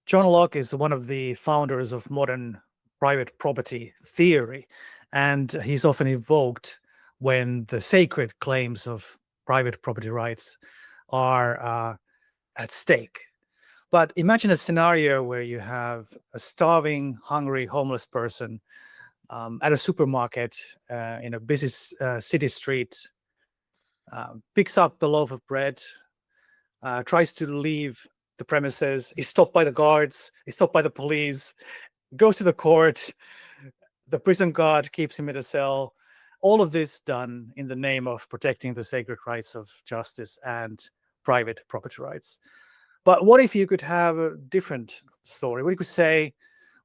John Locke is one of the founders of modern private property theory, and he's often evoked when the sacred claims of private property rights are at stake. But imagine a scenario where you have a starving, hungry, homeless person at a supermarket in a busy city street, picks up a loaf of bread, tries to leave the premises, is stopped by the guards, is stopped by the police, goes to the court, the prison guard keeps him in a cell. All of this done in the name of protecting the sacred rights of justice and private property rights. But what if you could have a different story? What you could say,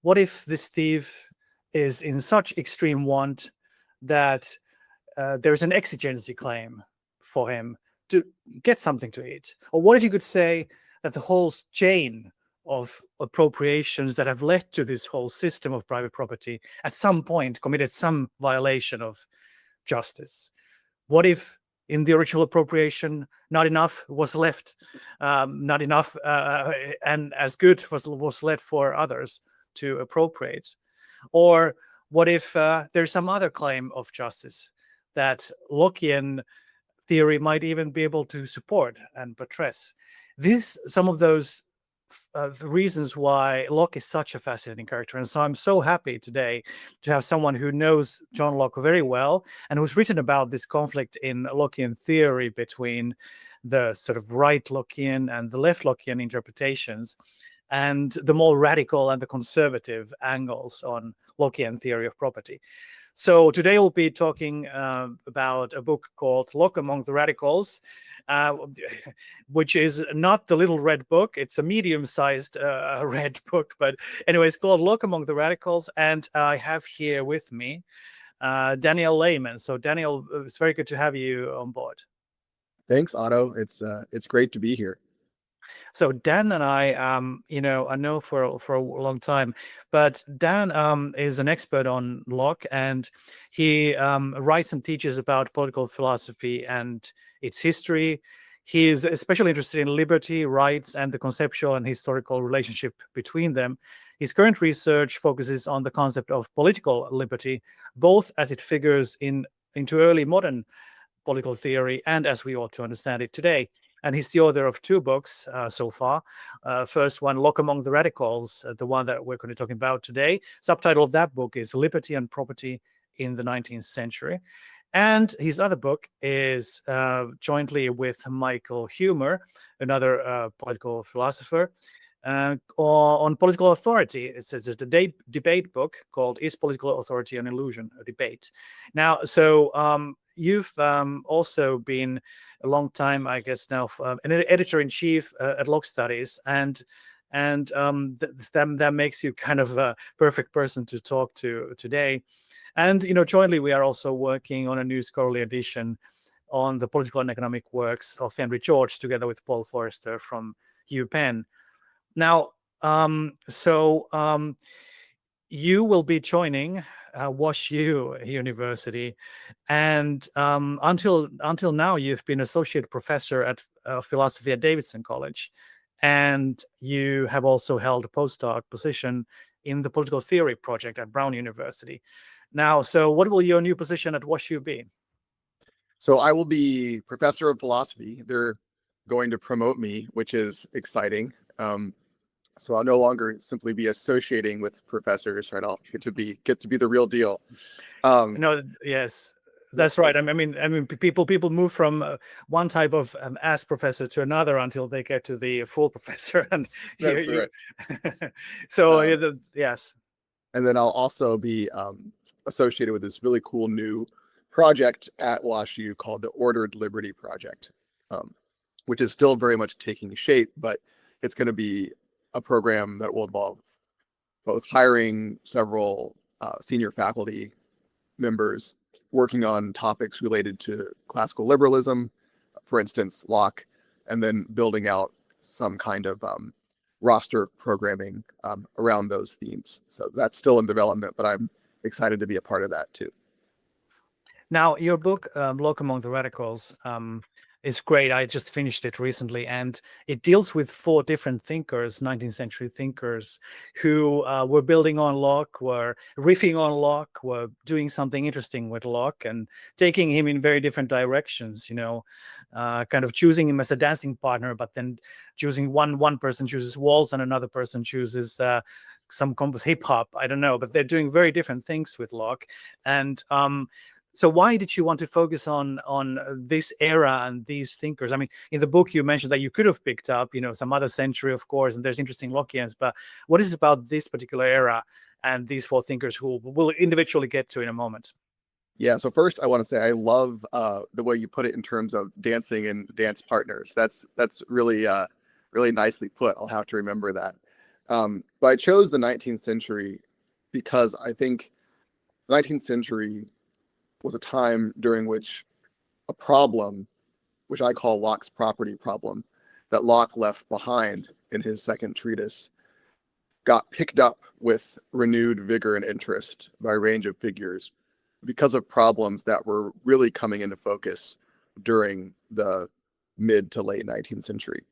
what if this thief is in such extreme want that there's an exigency claim for him to get something to eat? Or what if you could say that the whole chain of appropriations that have led to this whole system of private property at some point committed some violation of justice? What if in the original appropriation not enough was left, not enough and as good was left for others to appropriate? Or what if there's some other claim of justice that Lockean theory might even be able to support and buttress? Some of those reasons why Locke is such a fascinating character. And so I'm so happy today to have someone who knows John Locke very well and who's written about this conflict in Lockean theory between the sort of right Lockean and the left Lockean interpretations, and the more radical and the conservative angles on Lockean theory of property. So today we'll be talking about a book called Locke Among the Radicals, which is not the little red book. It's a medium-sized red book. But anyway, it's called Locke Among the Radicals. And I have here with me Daniel Layman. So Daniel, it's very good to have you on board. Thanks, Otto. It's great to be here. So Dan and I know for a long time, but Dan is an expert on Locke, and he writes and teaches about political philosophy and its history. He is especially interested in liberty, rights, and the conceptual and historical relationship between them. His current research focuses on the concept of political liberty, both as it figures into early modern political theory and as we ought to understand it today. And he's the author of two books so far. First one, Locke Among the Radicals, the one that we're going to be talking about today. Subtitle of that book is Liberty and Property in the 19th Century. And his other book is jointly with Michael Huemer, another political philosopher, on political authority. It's a debate book called Is Political Authority an Illusion? A Debate. Now, so you've also been a long time, I guess now, an editor-in-chief at Locke Studies, and that makes you kind of a perfect person to talk to today. And jointly we are also working on a new scholarly edition on the political and economic works of Henry George, together with Paul Forrester from UPenn. Now, you will be joining WashU University, and until now you've been associate professor at philosophy at Davidson College, and you have also held a postdoc position in the political theory project at Brown University. Now, so what will your new position at WashU be? So I will be professor of philosophy. They're going to promote me, which is exciting. So I'll no longer simply be associating with professors, right? I'll get to be the real deal. No, yes, that's right. I mean, people move from one type of as professor to another until they get to the full professor. And that's right. So yes. And then I'll also be associated with this really cool new project at WashU called the Ordered Liberty Project, which is still very much taking shape, but it's going to be a program that will involve both hiring several senior faculty members working on topics related to classical liberalism, for instance, Locke, and then building out some kind of roster programming around those themes. So that's still in development, but I'm excited to be a part of that too. Now, your book, Locke Among the Radicals, is great. I just finished it recently, and it deals with 4 different thinkers, 19th century thinkers, who were building on Locke, were riffing on Locke, were doing something interesting with Locke, and taking him in very different directions. Kind of choosing him as a dancing partner, but then choosing one person chooses waltz and another person chooses some hip hop. I don't know, but they're doing very different things with Locke, and so why did you want to focus on this era and these thinkers? I mean, in the book you mentioned that you could have picked up, some other century, of course, and there's interesting Lockeans, but what is it about this particular era and these 4 thinkers who we'll individually get to in a moment? Yeah, so first I want to say I love the way you put it in terms of dancing and dance partners. That's really really nicely put. I'll have to remember that. But I chose the 19th century because I think the 19th century was a time during which a problem, which I call Locke's property problem, that Locke left behind in his second treatise, got picked up with renewed vigor and interest by a range of figures because of problems that were really coming into focus during the mid to late 19th century.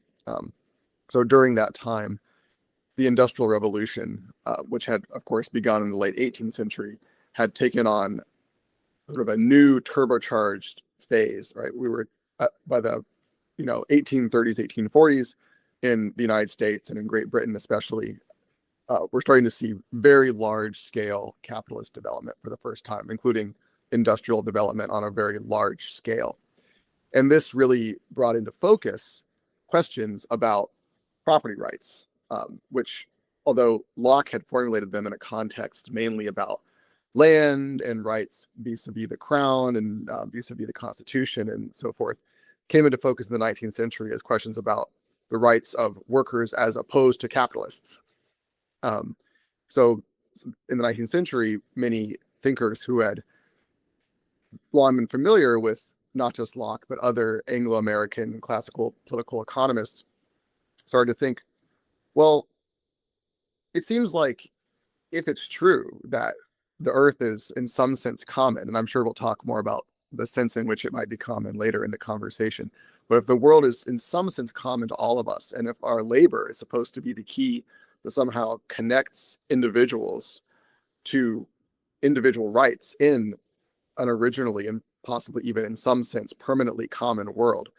So during that time, the Industrial Revolution, which had, of course, begun in the late 18th century, had taken on sort of a new turbocharged phase, right? We were by the 1830s, 1840s in the United States and in Great Britain especially, we're starting to see very large scale capitalist development for the first time, including industrial development on a very large scale. And this really brought into focus questions about property rights, which, although Locke had formulated them in a context mainly about land and rights vis-a-vis the crown and vis-a-vis the Constitution and so forth, came into focus in the 19th century as questions about the rights of workers as opposed to capitalists. So in the 19th century, many thinkers who had long been familiar with not just Locke, but other Anglo-American classical political economists started to think, well, it seems like if it's true that the earth is in some sense common, and I'm sure we'll talk more about the sense in which it might be common later in the conversation, but if the world is in some sense common to all of us, and if our labor is supposed to be the key that somehow connects individuals to individual rights in an originally and possibly even in some sense permanently common world,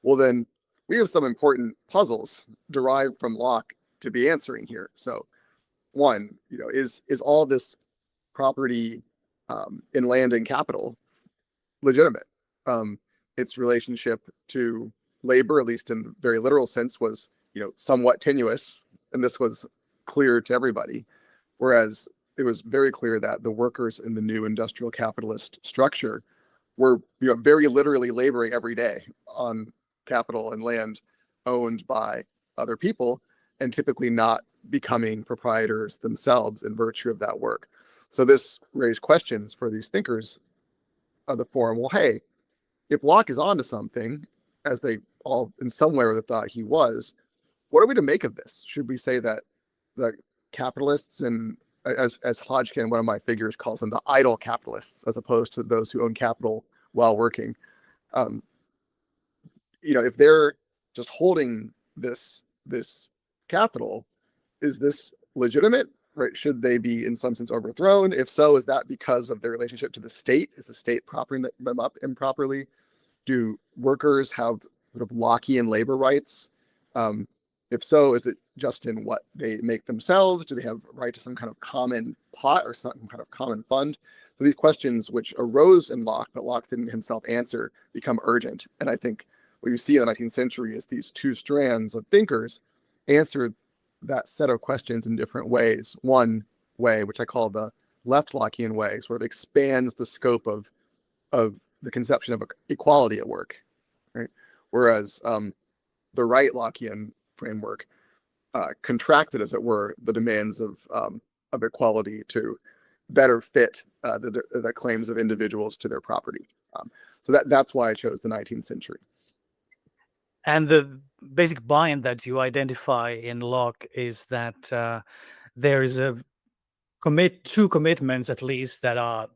well then we have some important puzzles derived from Locke to be answering here. So one, is all this property in land and capital legitimate? Its relationship to labor, at least in the very literal sense, was somewhat tenuous, and this was clear to everybody. Whereas it was very clear that the workers in the new industrial capitalist structure were very literally laboring every day on capital and land owned by other people, and typically not becoming proprietors themselves in virtue of that work. So this raised questions for these thinkers of the forum. Well, hey, if Locke is onto something, as they all in some way thought he was, what are we to make of this? Should we say that the capitalists, and as Hodgkin, one of my figures, calls them, the idle capitalists, as opposed to those who own capital while working, if they're just holding this capital, is this legitimate? Right? Should they be in some sense overthrown? If so, is that because of their relationship to the state? Is the state propping them up improperly? Do workers have sort of Lockean labor rights? If so, is it just in what they make themselves? Do they have right to some kind of common pot or some kind of common fund? So these questions, which arose in Locke, but Locke didn't himself answer, become urgent. And I think what you see in the 19th century is these two strands of thinkers answer that set of questions in different ways. One way, which I call the left Lockean way, sort of expands the scope of the conception of equality at work, right? Whereas the right Lockean framework contracted, as it were, the demands of equality to better fit the claims of individuals to their property. So that's why I chose the 19th century. And the basic bind that you identify in Locke is that there is two commitments at least that are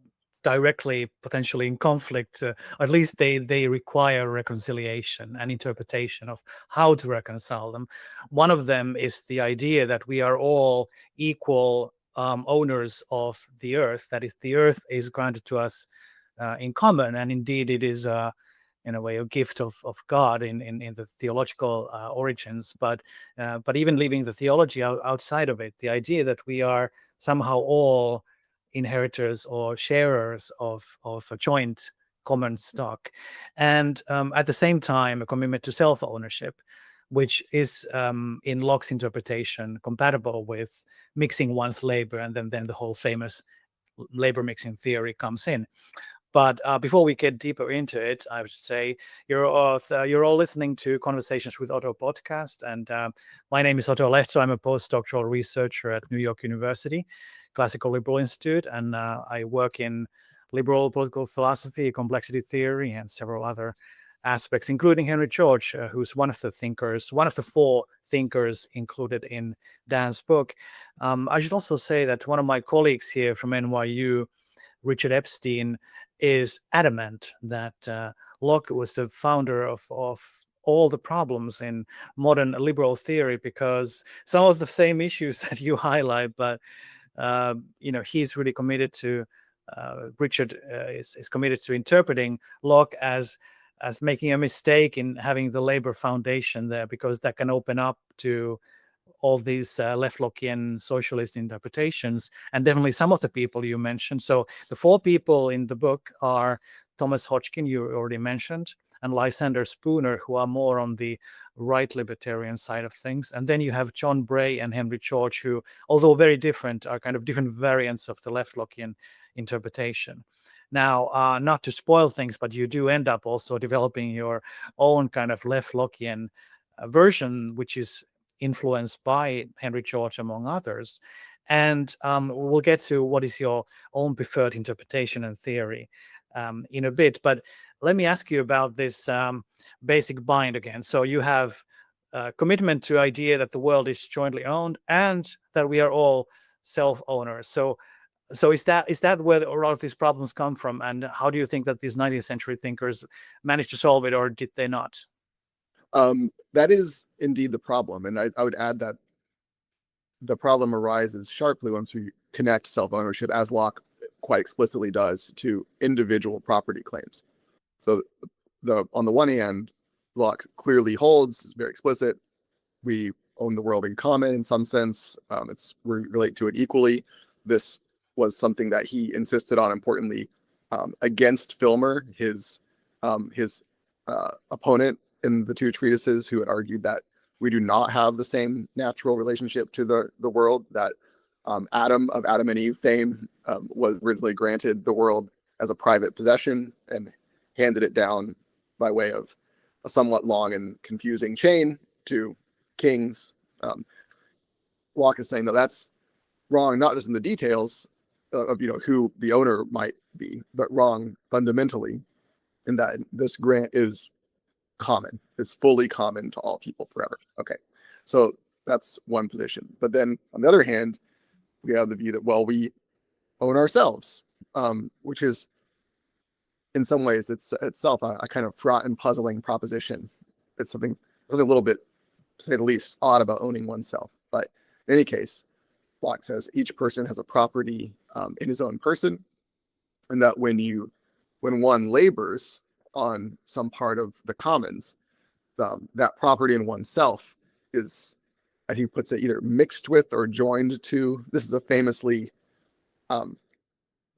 directly potentially in conflict, or at least they require reconciliation and interpretation of how to reconcile them. One of them is the idea that we are all equal owners of the earth. That is, the earth is granted to us in common, and indeed it is in a way a gift of God in the theological origins. But even leaving the theology outside of it, the idea that we are somehow all inheritors or sharers of a joint common stock, and at the same time a commitment to self-ownership, which is in Locke's interpretation compatible with mixing one's labor, and then the whole famous labor mixing theory comes in. But before we get deeper into it, I would say you're all listening to Conversations with Otto podcast, and my name is Otto Lehto. I'm a postdoctoral researcher at New York University, Classical Liberal Institute, and I work in liberal political philosophy, complexity theory, and several other aspects, including Henry George, who's one of the thinkers, one of the four thinkers included in Dan's book. I should also say that one of my colleagues here from NYU, Richard Epstein, is adamant that Locke was the founder of all the problems in modern liberal theory, because some of the same issues that you highlight, but he's really committed to Richard is committed to interpreting Locke as making a mistake in having the labor foundation there, because that can open up to all these left Lockean socialist interpretations, and definitely some of the people you mentioned. So the four people in the book are Thomas Hodgkin, you already mentioned, and Lysander Spooner, who are more on the right libertarian side of things. And then you have John Bray and Henry George, who, although very different, are kind of different variants of the left Lockean interpretation. Now, not to spoil things, but you do end up also developing your own kind of left Lockean version, which is influenced by Henry George, among others. And we'll get to what is your own preferred interpretation and theory in a bit. But let me ask you about this basic bind again. So you have commitment to idea that the world is jointly owned and that we are all self-owners. So is that where a lot of these problems come from? And how do you think that these 19th century thinkers managed to solve it, or did they not? That is indeed the problem. And I would add that the problem arises sharply once we connect self-ownership, as Locke quite explicitly does, to individual property claims. So on the one hand, Locke clearly holds, it's very explicit, we own the world in common in some sense. We relate to it equally. This was something that he insisted on, importantly, against Filmer, his opponent in the two treatises, who had argued that we do not have the same natural relationship to the world, that Adam of Adam and Eve fame was originally granted the world as a private possession and handed it down by way of a somewhat long and confusing chain to kings. Locke is saying that that's wrong, not just in the details of who the owner might be, but wrong fundamentally in that this grant is common, is fully common to all people forever. Okay, so that's one position. But then on the other hand, we have the view that, well, we own ourselves, which is in some ways it's itself a kind of fraught and puzzling proposition. It's something a little bit, to say the least, odd about owning oneself. But in any case, Locke says each person has a property in his own person, and that when one labors on some part of the commons, that property in oneself is, as he puts it, either mixed with or joined to. This is a famously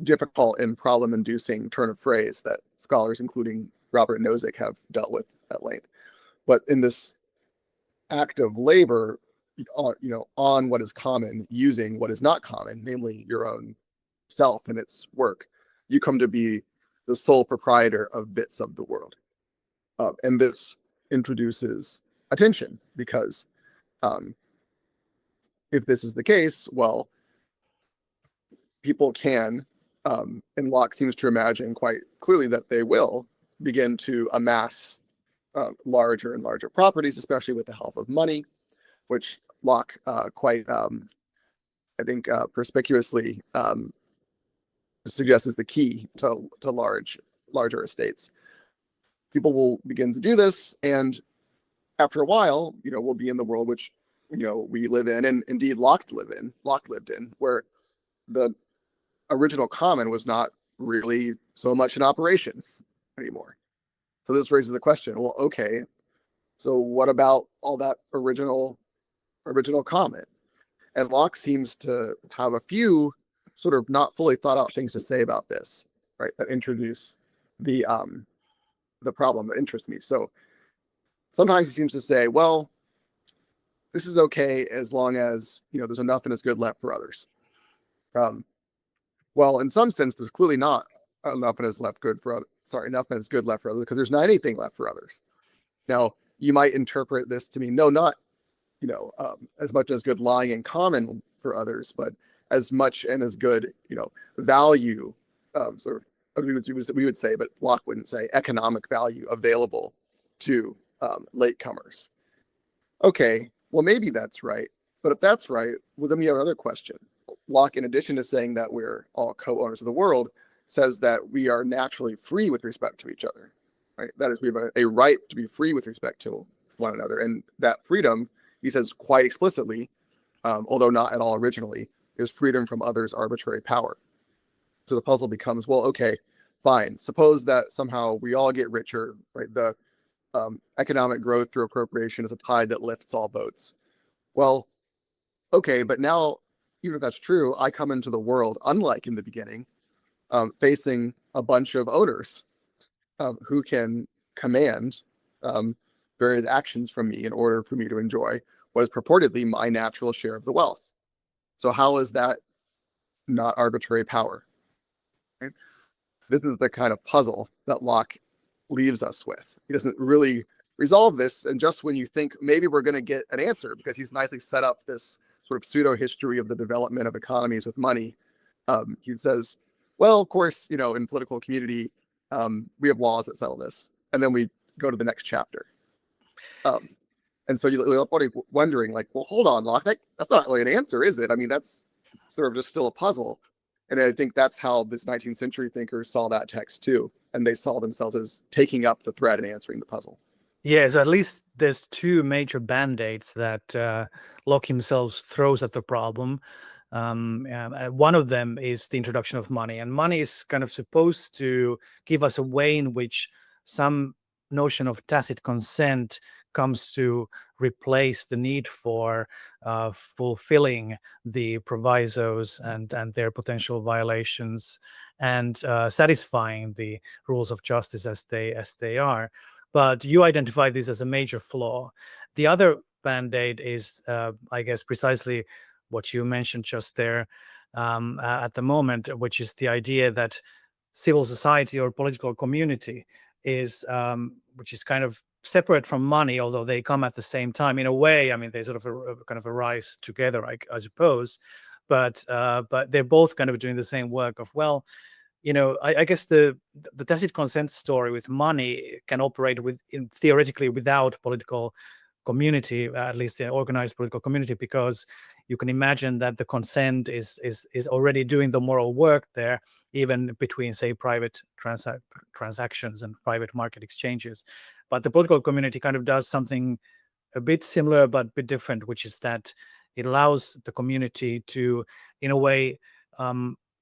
difficult and problem-inducing turn of phrase that scholars, including Robert Nozick, have dealt with at length. But in this act of labor, on what is common, using what is not common, namely your own self and its work, you come to be the sole proprietor of bits of the world. And this introduces a tension, because if this is the case, well, people can, and Locke seems to imagine quite clearly that they will, begin to amass larger and larger properties, especially with the help of money, which Locke quite, I think, perspicuously suggests is the key to larger estates. People will begin to do this, and after a while, we'll be in the world which we live in, and indeed Locke lived in, where the original common was not really so much in operation anymore. So this raises the question, well, okay, so what about all that original common? And Locke seems to have a few sort of not fully thought out things to say about this, right? That introduce the problem that interests me. So sometimes he seems to say, well, this is okay as long as there's enough and is good left for others. Well, in some sense, there's clearly not enough and is good left for others, because there's not anything left for others. Now, you might interpret this to mean, no, not as much as good lying in common for others, but as much and as good value, sort of we would say, but Locke wouldn't say, economic value available to latecomers. Okay, well, maybe that's right. But if that's right, well, then we have another question. Locke, in addition to saying that we're all co-owners of the world, says that we are naturally free with respect to each other. Right? That is, we have a right to be free with respect to one another. And that freedom, he says quite explicitly, although not at all originally, is freedom from others' arbitrary power. So the puzzle becomes, well, okay, fine. Suppose that somehow we all get richer, right? The economic growth through appropriation is a tide that lifts all boats. Well, okay, but now, even if that's true, I come into the world, unlike in the beginning, facing a bunch of owners who can command various actions from me in order for me to enjoy what is purportedly my natural share of the wealth. So how is that not arbitrary power? Right? This is the kind of puzzle that Locke leaves us with. He doesn't really resolve this, and just when you think maybe we're going to get an answer, because he's nicely set up this sort of pseudo history of the development of economies with money, he says, well, of course, in political community, we have laws that settle this, and then we go to the next chapter. And so you're wondering, like, well, hold on, Locke, that's not really an answer, is it? I mean, that's sort of just still a puzzle. And I think that's how this 19th century thinkers saw that text too. And they saw themselves as taking up the thread and answering the puzzle. Yes, at least there's two major band-aids that Locke himself throws at the problem. One of them is the introduction of money, and money is kind of supposed to give us a way in which some notion of tacit consent comes to replace the need for fulfilling the provisos and their potential violations, and satisfying the rules of justice as they are. But you identify this as a major flaw. The other band-aid is, I guess, precisely what you mentioned just there at the moment, which is the idea that civil society or political community is, which is kind of separate from money, although they come at the same time. In a way, I mean, they sort of kind of arise together, I suppose, but they're both kind of doing the same work of, well, I guess the tacit consent story with money can operate theoretically without political community, at least the organized political community, because you can imagine that the consent is already doing the moral work there, even between, say, private transactions and private market exchanges. But the political community kind of does something a bit similar but a bit different, which is that it allows the community to, in a way,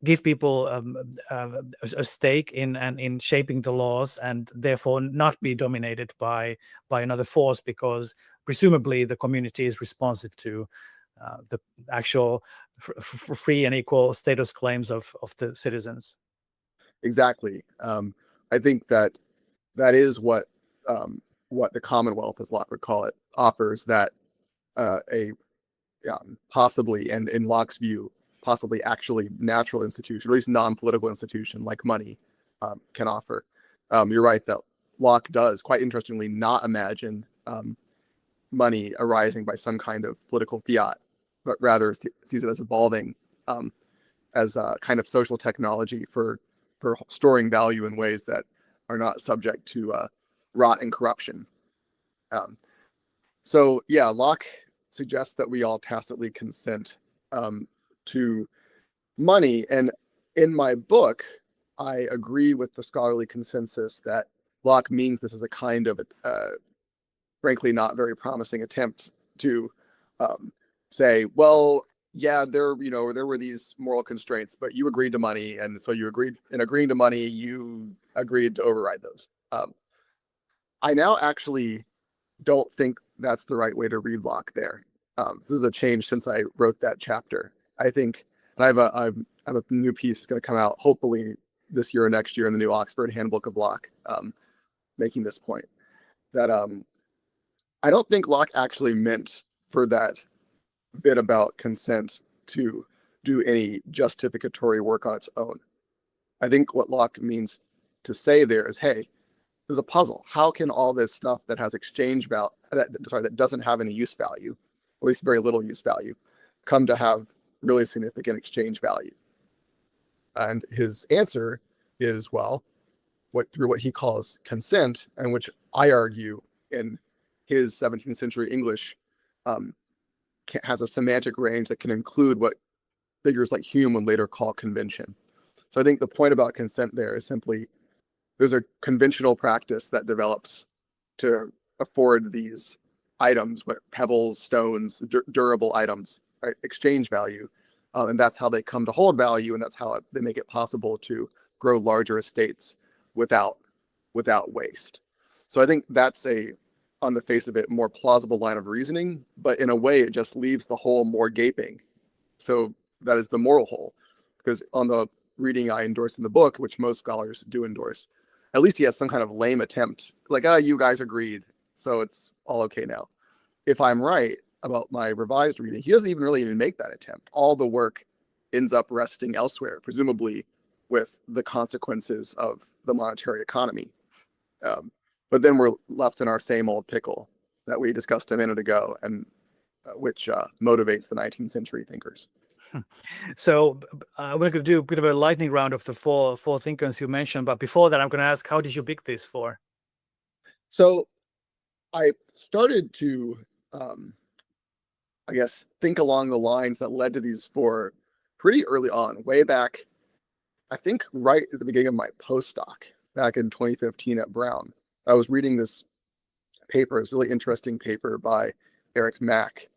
give people a stake in shaping the laws, and therefore not be dominated by another force, because presumably the community is responsive to the actual free and equal status claims of the citizens. Exactly. I think that is what the Commonwealth, as Locke would call it, offers, that a possibly, and in Locke's view, possibly actually natural institution, or at least non-political institution like money, can offer. You're right that Locke does, quite interestingly, not imagine money arising by some kind of political fiat, but rather sees it as evolving as a kind of social technology for storing value in ways that are not subject to rot and corruption. So yeah, Locke suggests that we all tacitly consent to money, and in my book, I agree with the scholarly consensus that Locke means this as a kind of, frankly, not very promising attempt to say, well, yeah, there were these moral constraints, but you agreed to money, and so you agreed, in agreeing to money, you agreed to override those. I now actually don't think that's the right way to read Locke there. This is a change since I wrote that chapter. I think, and I have a new piece going to come out hopefully this year or next year in the new Oxford Handbook of Locke, making this point that I don't think Locke actually meant for that bit about consent to do any justificatory work on its own. I think what Locke means to say there is, hey, there's a puzzle. How can all this stuff that has exchange value, that doesn't have any use value, at least very little use value, come to have really significant exchange value? And his answer is, well, through what he calls consent, and which I argue in his 17th century English has a semantic range that can include what figures like Hume would later call convention. So I think the point about consent there is simply there's a conventional practice that develops to afford these items, pebbles, stones, durable items, right, exchange value. And that's how they come to hold value, and that's how they make it possible to grow larger estates without waste. So I think that's on the face of it, more plausible line of reasoning, but in a way it just leaves the hole more gaping. So that is the moral hole, because on the reading I endorse in the book, which most scholars do endorse, at least he has some kind of lame attempt, like, you guys agreed, so it's all okay now. If I'm right about my revised reading, he doesn't even make that attempt. All the work ends up resting elsewhere, presumably with the consequences of the monetary economy. But then we're left in our same old pickle that we discussed a minute ago, and which motivates the 19th century thinkers. So we're going to do a bit of a lightning round of the four thinkers you mentioned. But before that, I'm going to ask, how did you pick these four? So I started to, I guess, think along the lines that led to these four pretty early on, way back, I think right at the beginning of my postdoc back in 2015 at Brown. I was reading this paper, this really interesting paper by Eric Mack.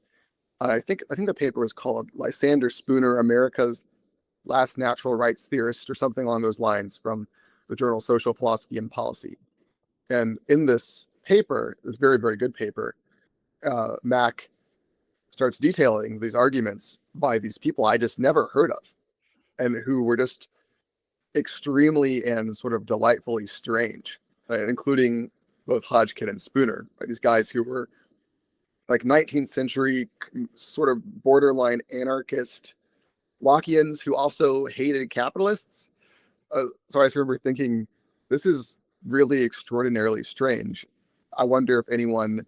I think the paper was called Lysander Spooner, America's Last Natural Rights Theorist, or something along those lines, from the journal Social Philosophy and Policy. And in this paper, this very, very good paper, Mack starts detailing these arguments by these people I just never heard of, and who were just extremely and sort of delightfully strange, right? Including both Hodgkin and Spooner, right? These guys who were like 19th century sort of borderline anarchist Lockeans who also hated capitalists. So I remember thinking, this is really extraordinarily strange. I wonder if anyone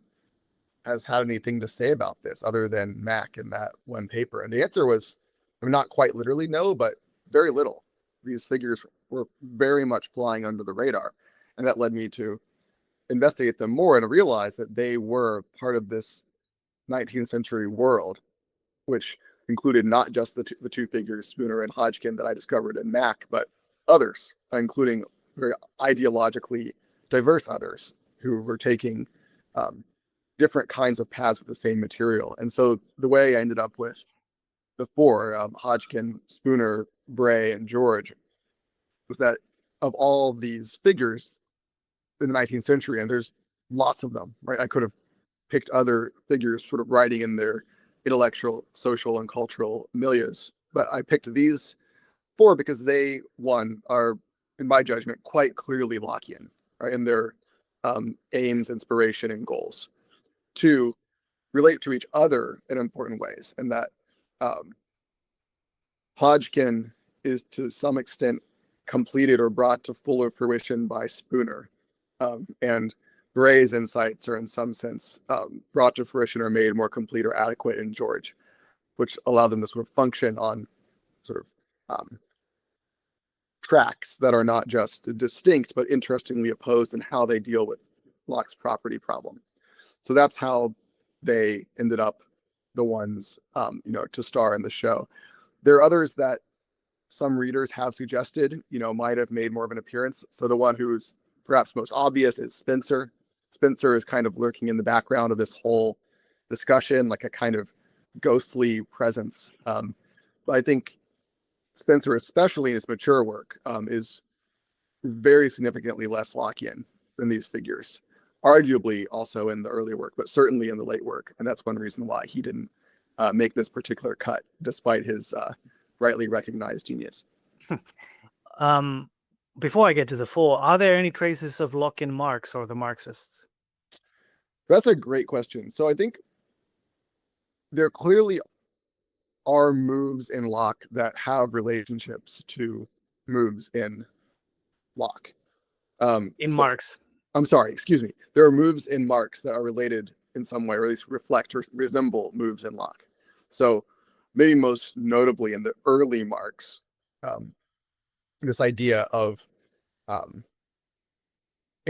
has had anything to say about this other than Mack in that one paper. And the answer was, I mean, not quite literally no, but very little. These figures were very much flying under the radar. And that led me to investigate them more and realize that they were part of this 19th century world, which included not just the two figures, Spooner and Hodgkin, that I discovered in Mack, but others, including very ideologically diverse others who were taking different kinds of paths with the same material. And so the way I ended up with the four, Hodgkin, Spooner, Bray, and George, was that of all these figures in the 19th century, and there's lots of them, right? I could have picked other figures sort of writing in their intellectual, social, and cultural milieus, but I picked these four because they, one, are, in my judgment, quite clearly Lockean, right, in their aims, inspiration, and goals. Two, relate to each other in important ways, and that Hodgkin is to some extent completed or brought to fuller fruition by Spooner, and Bray's insights are in some sense brought to fruition or made more complete or adequate in George, which allow them to sort of function on sort of tracks that are not just distinct but interestingly opposed in how they deal with Locke's property problem. So that's how they ended up the ones to star in the show. There are others that some readers have suggested, might have made more of an appearance. So the one who's perhaps most obvious is Spencer. Spencer is kind of lurking in the background of this whole discussion, like a kind of ghostly presence. But I think Spencer, especially in his mature work, is very significantly less Lockean than these figures. Arguably also in the early work, but certainly in the late work. And that's one reason why he didn't make this particular cut, despite his rightly recognized genius. Before I get to the four, are there any traces of Locke in Marx or the Marxists? That's a great question. So I think there clearly are moves in Locke that have relationships to moves in Locke. Marx. I'm sorry, excuse me. There are moves in Marx that are related in some way, or at least reflect or resemble moves in Locke. So maybe most notably in the early Marx, this idea of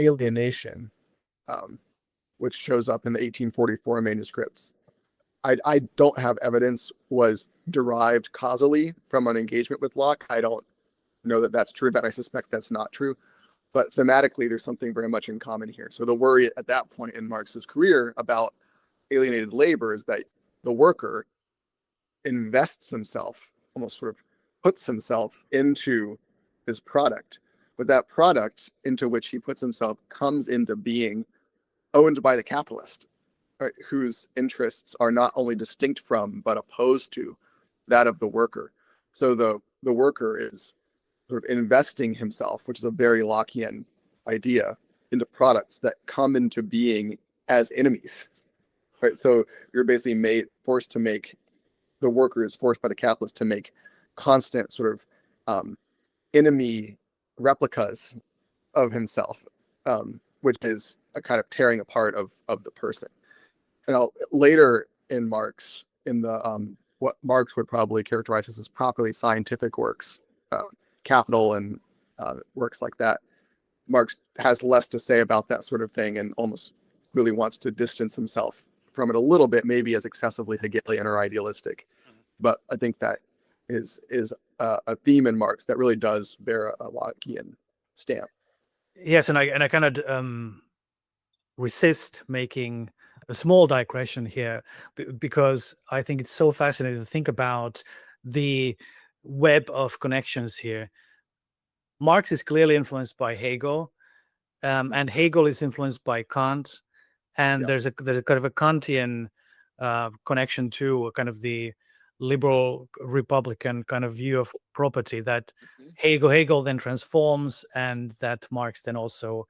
alienation, which shows up in the 1844 manuscripts. I don't have evidence was derived causally from an engagement with Locke. I don't know that that's true, but I suspect that's not true. But thematically, there's something very much in common here. So the worry at that point in Marx's career about alienated labor is that the worker invests himself, almost sort of puts himself into his product. But that product into which he puts himself comes into being owned by the capitalist, right, whose interests are not only distinct from, but opposed to that of the worker. So the worker is sort of investing himself, which is a very Lockean idea, into products that come into being as enemies. Right. So you're basically forced to make, the worker is forced by the capitalist to make constant sort of enemy replicas of himself, which is a kind of tearing apart of the person. And later in Marx, in the what Marx would probably characterize as properly scientific works, Capital and works like that, Marx has less to say about that sort of thing and almost really wants to distance himself from it a little bit, maybe as excessively Hegelian or idealistic. But I think that is a theme in Marx that really does bear a Lockean stamp. Yes, and I kind of resist making a small digression here because I think it's so fascinating to think about the web of connections here. Marx is clearly influenced by Hegel, and Hegel is influenced by Kant, and there's a kind of a Kantian connection to kind of the liberal Republican kind of view of property that Hegel then transforms, and that Marx then also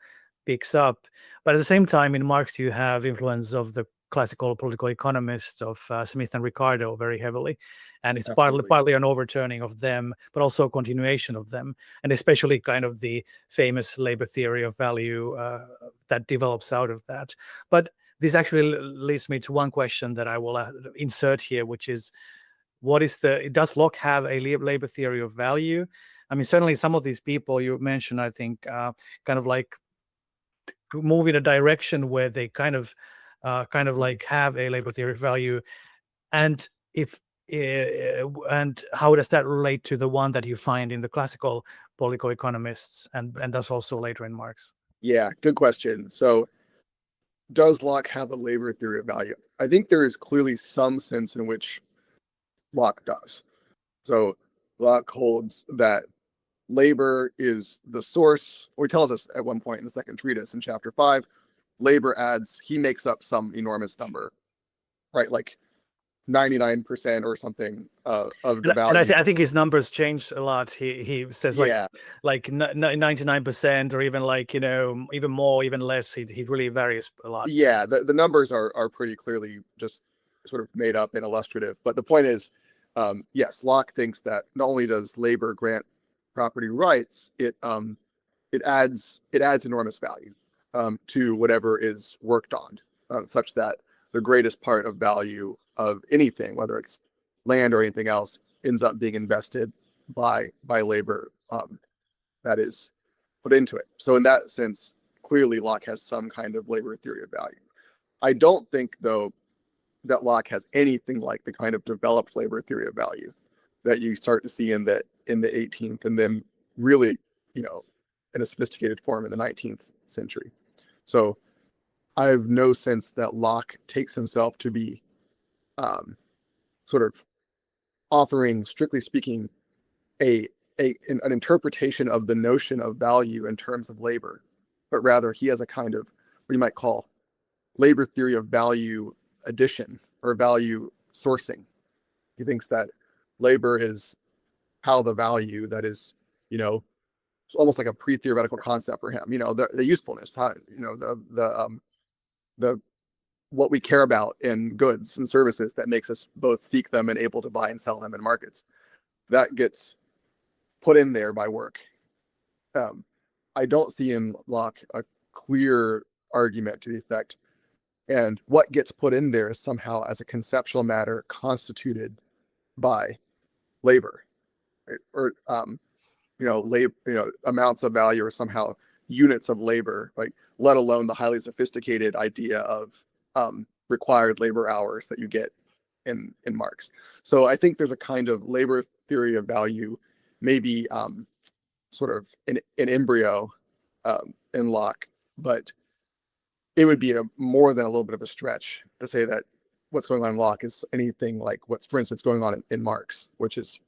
picks up. But at the same time, in Marx, you have influence of the classical political economists of Smith and Ricardo very heavily, and it's partly an overturning of them, but also a continuation of them, and especially kind of the famous labor theory of value that develops out of that. But this actually leads me to one question that I will insert here, which is, does Locke have a labor theory of value? I mean, certainly some of these people you mentioned, I think, kind of like move in a direction where they kind of like have a labor theory of value, and and how does that relate to the one that you find in the classical political economists, and that's also later in Marx? Yeah, good question. So does Locke have a labor theory of value? I think there is clearly some sense in which Locke does. So Locke holds that labor is the source, or he tells us at one point in the second treatise in chapter 5, labor he makes up some enormous number, right? Like 99% or something of the value. And I think his numbers changed a lot. He says like 99%, or even like, even more, even less. He really varies a lot. Yeah, the numbers are pretty clearly just sort of made up and illustrative. But the point is, yes, Locke thinks that not only does labor grant property rights, it adds enormous value to whatever is worked on, such that the greatest part of value of anything, whether it's land or anything else, ends up being invested by labor that is put into it. So in that sense, clearly Locke has some kind of labor theory of value. I don't think, though, that Locke has anything like the kind of developed labor theory of value that you start to see in the in the 18th, and then really, in a sophisticated form in the 19th century. So I have no sense that Locke takes himself to be sort of offering, strictly speaking, an interpretation of the notion of value in terms of labor, but rather he has a kind of what you might call labor theory of value addition or value sourcing. He thinks that labor is how the value that is, it's almost like a pre-theoretical concept for him. The usefulness, how, the what we care about in goods and services that makes us both seek them and able to buy and sell them in markets. That gets put in there by work. I don't see in Locke a clear argument to the effect, and what gets put in there is somehow as a conceptual matter constituted by labor, right? Or amounts of value or somehow units of labor, like let alone the highly sophisticated idea of required labor hours that you get in Marx. So I think there's a kind of labor theory of value, maybe sort of an embryo in Locke, but it would be more than a little bit of a stretch to say that what's going on in Locke is anything like what's, for instance, going on in Marx, which is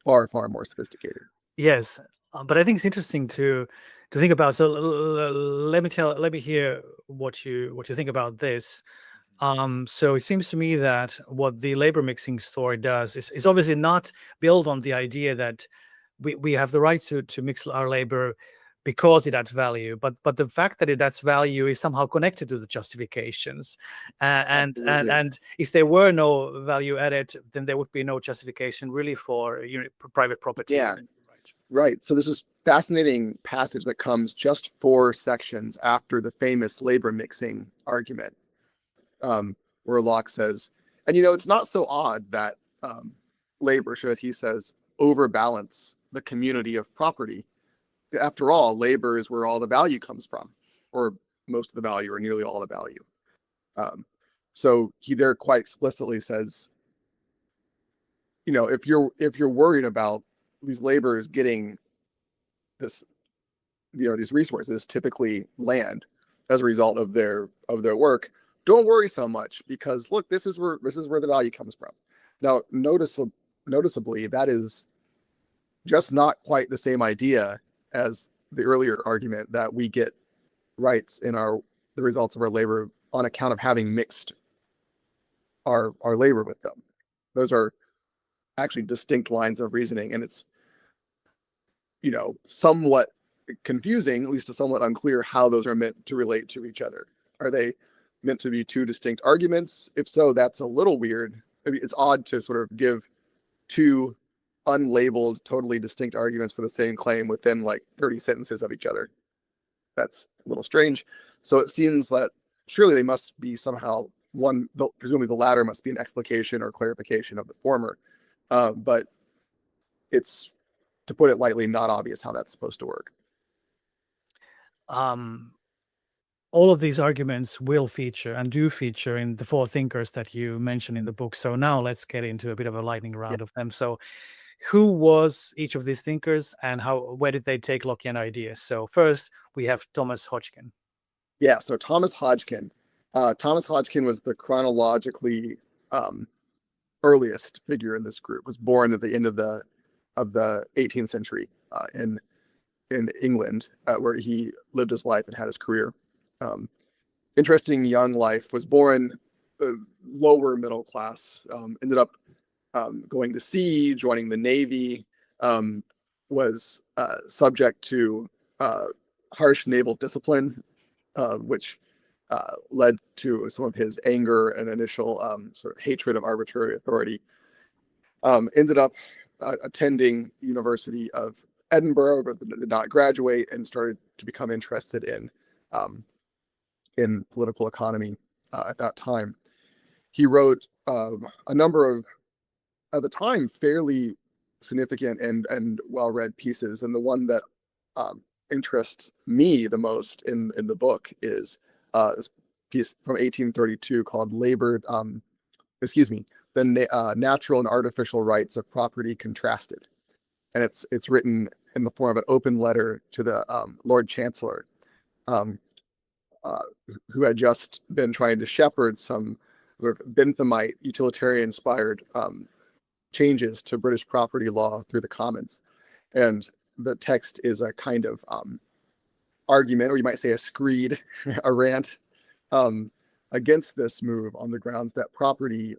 far, far more sophisticated. Yes, but I think it's interesting to think about. So let me hear what you think about this. So it seems to me that what the labor mixing story does is obviously not built on the idea that we have the right to mix our labor because it adds value, but the fact that it adds value is somehow connected to the justifications, and if there were no value added, then there would be no justification really for private property. Yeah, right. So there's this fascinating passage that comes just 4 sections after the famous labor mixing argument, where Locke says, and it's not so odd that labor should, he says, overbalance the community of property. After all, labor is where all the value comes from, or most of the value, or nearly all the value. So he there quite explicitly says, if you're worried about these laborers getting this, these resources, typically land, as a result of their work, don't worry so much, because look, this is where the value comes from. Now, noticeably, that is just not quite the same idea as the earlier argument that we get rights in the results of our labor on account of having mixed our labor with them. Those are actually distinct lines of reasoning, and it's somewhat confusing, at least somewhat unclear, how those are meant to relate to each other. Are they meant to be 2 distinct arguments? If so, that's a little weird. Maybe it's odd to sort of give 2 unlabeled, totally distinct arguments for the same claim within like 30 sentences of each other. That's a little strange. So it seems that surely they must be somehow presumably the latter must be an explication or clarification of the former. But it's, to put it lightly, not obvious how that's supposed to work. All of these arguments will feature and do feature in the 4 thinkers that you mentioned in the book. So now let's get into a bit of a lightning round of them. So who was each of these thinkers, and where did they take Lockean ideas? So first we have Thomas Hodgkin. Yeah, so Thomas Hodgkin was the chronologically earliest figure in this group. Was born at the end of the 18th century in England, where he lived his life and had his career. Interesting young life. Was born lower middle class. Ended up going to sea, joining the Navy. Was subject to harsh naval discipline, which led to some of his anger and initial sort of hatred of arbitrary authority. Ended up attending University of Edinburgh, but did not graduate, and started to become interested in political economy at that time. He wrote a number of, at the time, fairly significant and well-read pieces, and the one that interests me the most in the book is this piece from 1832 called the Natural and Artificial Rights of Property Contrasted. and it's written in the form of an open letter to the Lord Chancellor, um, who had just been trying to shepherd some sort of Benthamite utilitarian-inspired changes to British property law through the Commons. And the text is a kind of argument, or you might say a screed, a rant against this move on the grounds that property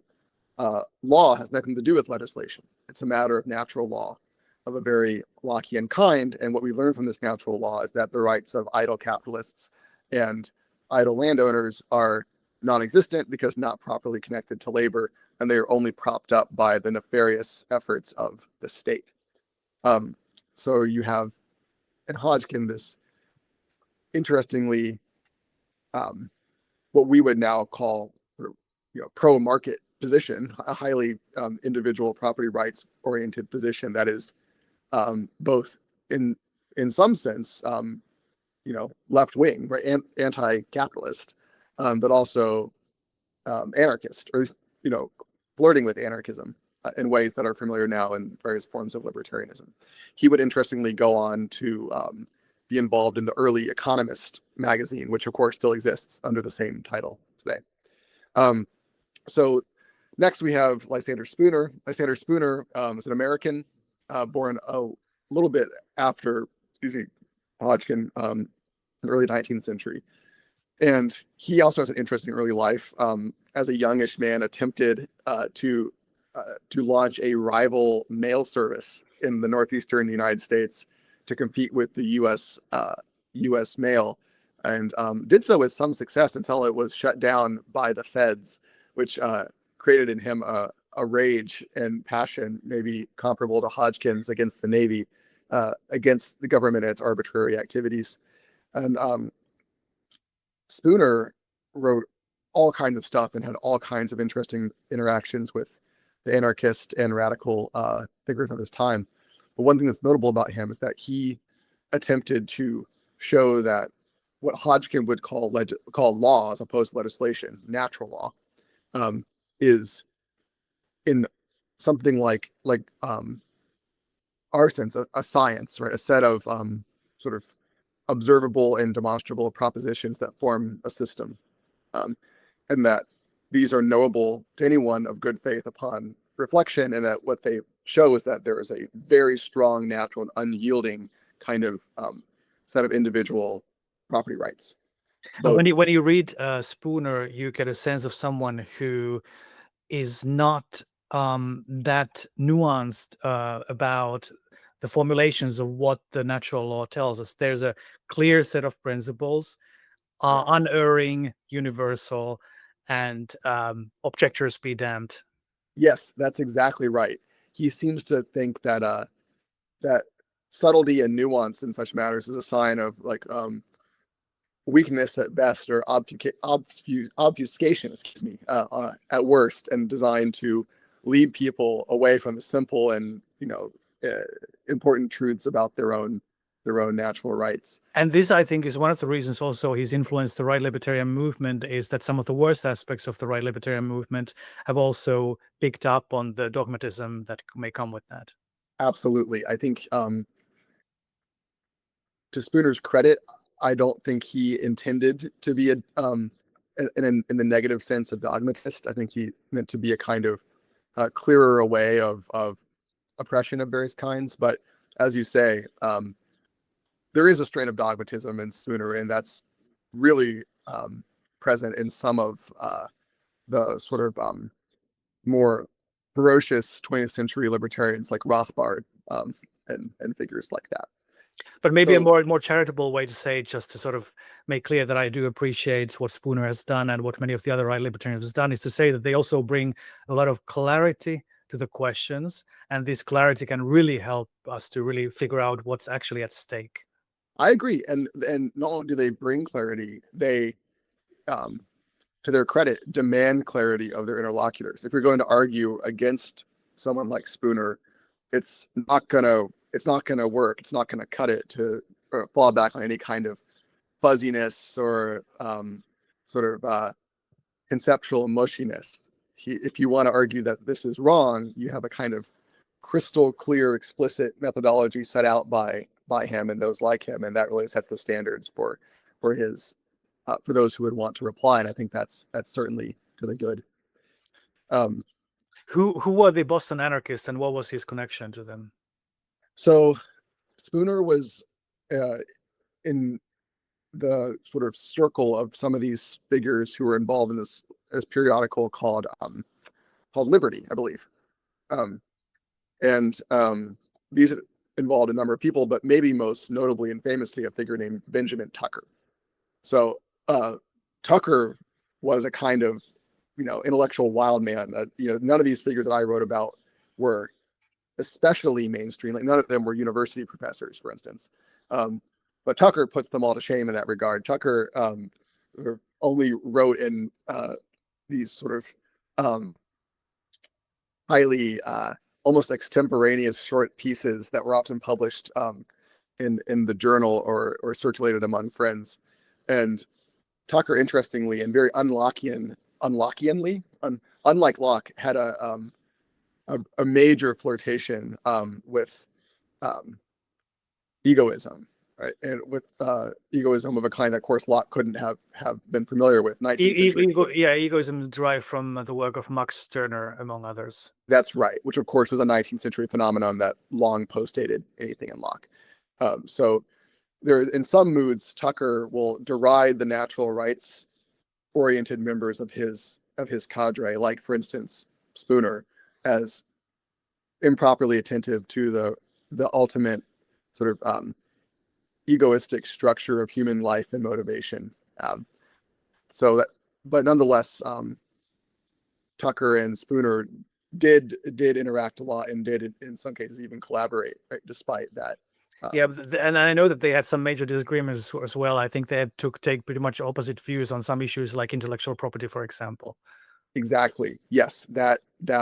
law has nothing to do with legislation. It's a matter of natural law of a very Lockean kind. And what we learn from this natural law is that the rights of idle capitalists and idle landowners are non-existent because not properly connected to labor, and they are only propped up by the nefarious efforts of the state. So you have in Hodgkin this interestingly what we would now call pro-market position, a highly individual property rights oriented position that is both in some sense left wing, right, and anti-capitalist, but also anarchist, or at least flirting with anarchism in ways that are familiar now in various forms of libertarianism. He would interestingly go on to be involved in the early Economist magazine, which of course still exists under the same title today. So next we have Lysander Spooner. Lysander Spooner is an American born a little bit after Hodgkin, in the early 19th century. And he also has an interesting early life. As a youngish man, attempted to launch a rival mail service in the northeastern United States to compete with the U.S. mail, and did so with some success until it was shut down by the feds, which created in him a rage and passion, maybe comparable to Hodgkin's against the Navy, against the government and its arbitrary activities. And Spooner wrote all kinds of stuff and had all kinds of interesting interactions with the anarchist and radical figures of his time. But one thing that's notable about him is that he attempted to show that what Hodgkin would call law, as opposed to legislation, natural law, is in something like our sense a science, right? A set of sort of observable and demonstrable propositions that form a system, and that these are knowable to anyone of good faith upon reflection, and that what they show is that there is a very strong, natural, and unyielding kind of set of individual property rights. And when you read Spooner, you get a sense of someone who is not that nuanced about the formulations of what the natural law tells us. There's a clear set of principles, unerring, universal, and objectors be damned. Yes, that's exactly right. He seems to think that that subtlety and nuance in such matters is a sign of weakness at best, or obfuscation, at worst, and designed to lead people away from the simple and important truths about their own natural rights. And this, I think, is one of the reasons also he's influenced the right libertarian movement, is that some of the worst aspects of the right libertarian movement have also picked up on the dogmatism that may come with that. Absolutely. I think to Spooner's credit, I don't think he intended to be in the negative sense of dogmatist. I think he meant to be a kind of clearer way of oppression of various kinds. But as you say, there is a strain of dogmatism in Spooner, and that's really present in some of the sort of more ferocious 20th century libertarians like Rothbard and figures like that. But maybe a more charitable way to say it, just to sort of make clear that I do appreciate what Spooner has done and what many of the other right libertarians have done, is to say that they also bring a lot of clarity to the questions, and this clarity can really help us to really figure out what's actually at stake. I agree, and not only do they bring clarity, they, to their credit, demand clarity of their interlocutors. If you're going to argue against someone like Spooner, it's not gonna work. It's not gonna cut it to fall back on any kind of fuzziness or sort of conceptual mushiness. If you want to argue that this is wrong, you have a kind of crystal clear, explicit methodology set out by him and those like him, and that really sets the standards for his for those who would want to reply. And I think that's certainly to the good. Who were the Boston anarchists, and what was his connection to them? So Spooner was in the sort of circle of some of these figures who were involved in this periodical called Liberty, I believe. These involved a number of people, but maybe most notably and famously a figure named Benjamin Tucker. So Tucker was a kind of, intellectual wild man. None of these figures that I wrote about were especially mainstream. Like, none of them were university professors, for instance. But Tucker puts them all to shame in that regard. Tucker only wrote in these sort of highly almost extemporaneous short pieces that were often published in the journal or circulated among friends. And Tucker, interestingly and very unlockeanly, unlike Locke, had a major flirtation with egoism, right? And with egoism of a kind that, of course, Locke couldn't have been familiar with. 19th century. Egoism derived from the work of Max Stirner, among others. That's right, which of course was a 19th century phenomenon that long postdated anything in Locke. So there, in some moods, Tucker will deride the natural rights-oriented members of his cadre, like, for instance, Spooner, as improperly attentive to the ultimate sort of egoistic structure of human life and motivation. But nonetheless, Tucker and Spooner did interact a lot and did in some cases even collaborate, right, despite that. And I know that they had some major disagreements as well. I think they had to take pretty much opposite views on some issues like intellectual property, for example. Exactly. Yes, that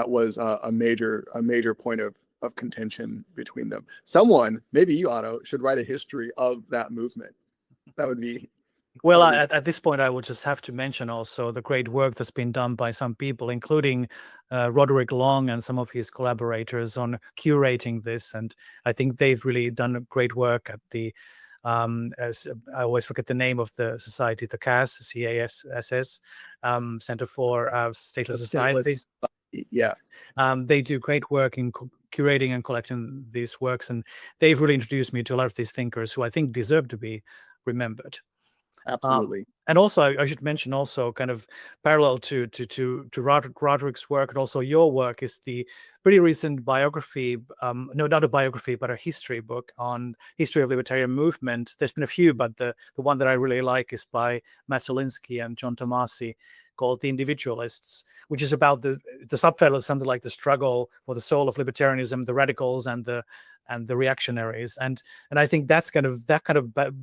was a major point of contention between them. Someone, maybe you, Otto, should write a history of that movement. That would be. Well, at this point, I would just have to mention also the great work that's been done by some people, including Roderick Long and some of his collaborators, on curating this. And I think they've really done great work at the, as I always forget the name of the society, the CASS, CASS, Center for Stateless Societies. Yeah. They do great work in curating and collecting these works, and they've really introduced me to a lot of these thinkers who I think deserve to be remembered. Absolutely. And also, I should mention also, kind of parallel to Roderick's work and also your work, is the pretty recent biography, no, not a biography, but a history book on history of libertarian movement. There's been a few, but the one that I really like is by Matt Zielinski and John Tomasi, called The Individualists, which is about the subtitle is something like the struggle for the soul of libertarianism, the radicals and the reactionaries. And I think that kind of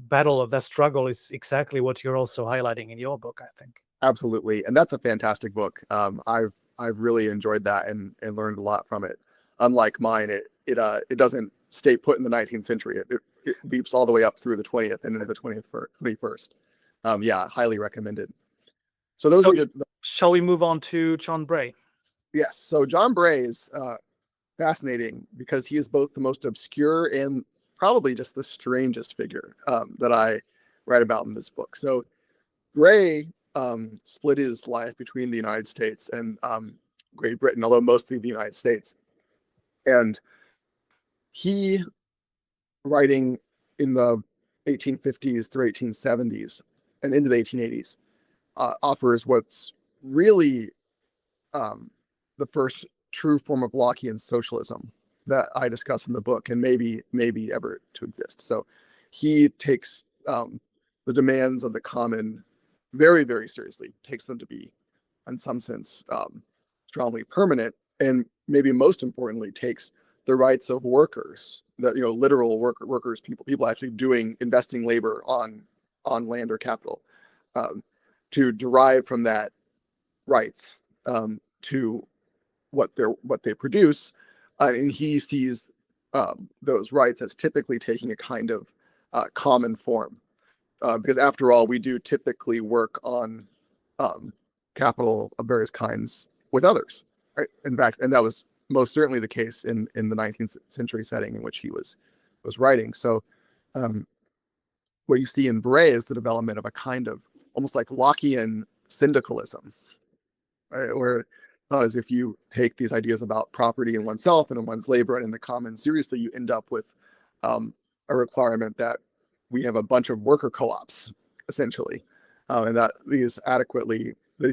battle of that struggle is exactly what you're also highlighting in your book, I think. Absolutely. And that's a fantastic book. I've really enjoyed that and learned a lot from it. Unlike mine, it doesn't stay put in the 19th century. It leaps all the way up through the 20th and into the 21st. Yeah, highly recommended. So those are shall we move on to John Bray? Yes. So John Bray is fascinating because he is both the most obscure and probably just the strangest figure that I write about in this book. So Bray split his life between the United States and Great Britain, although mostly the United States. And he, writing in the 1850s through 1870s and into the 1880s, offers what's really the first true form of Lockean socialism that I discuss in the book, and maybe ever to exist. So he takes the demands of the common very, very seriously, takes them to be, in some sense, strongly permanent, and maybe most importantly, takes the rights of workers, that literal workers, people actually investing labor on land or capital, to derive from that rights to what they produce, and he sees those rights as typically taking a kind of common form, because after all, we do typically work on capital of various kinds with others, right? In fact, and that was most certainly the case in the 19th century setting in which he was writing. So what you see in Bray is the development of a kind of almost like Lockean syndicalism, right? Where as if you take these ideas about property in oneself and in one's labor and in the commons seriously, you end up with a requirement that we have a bunch of worker co-ops, essentially, and that these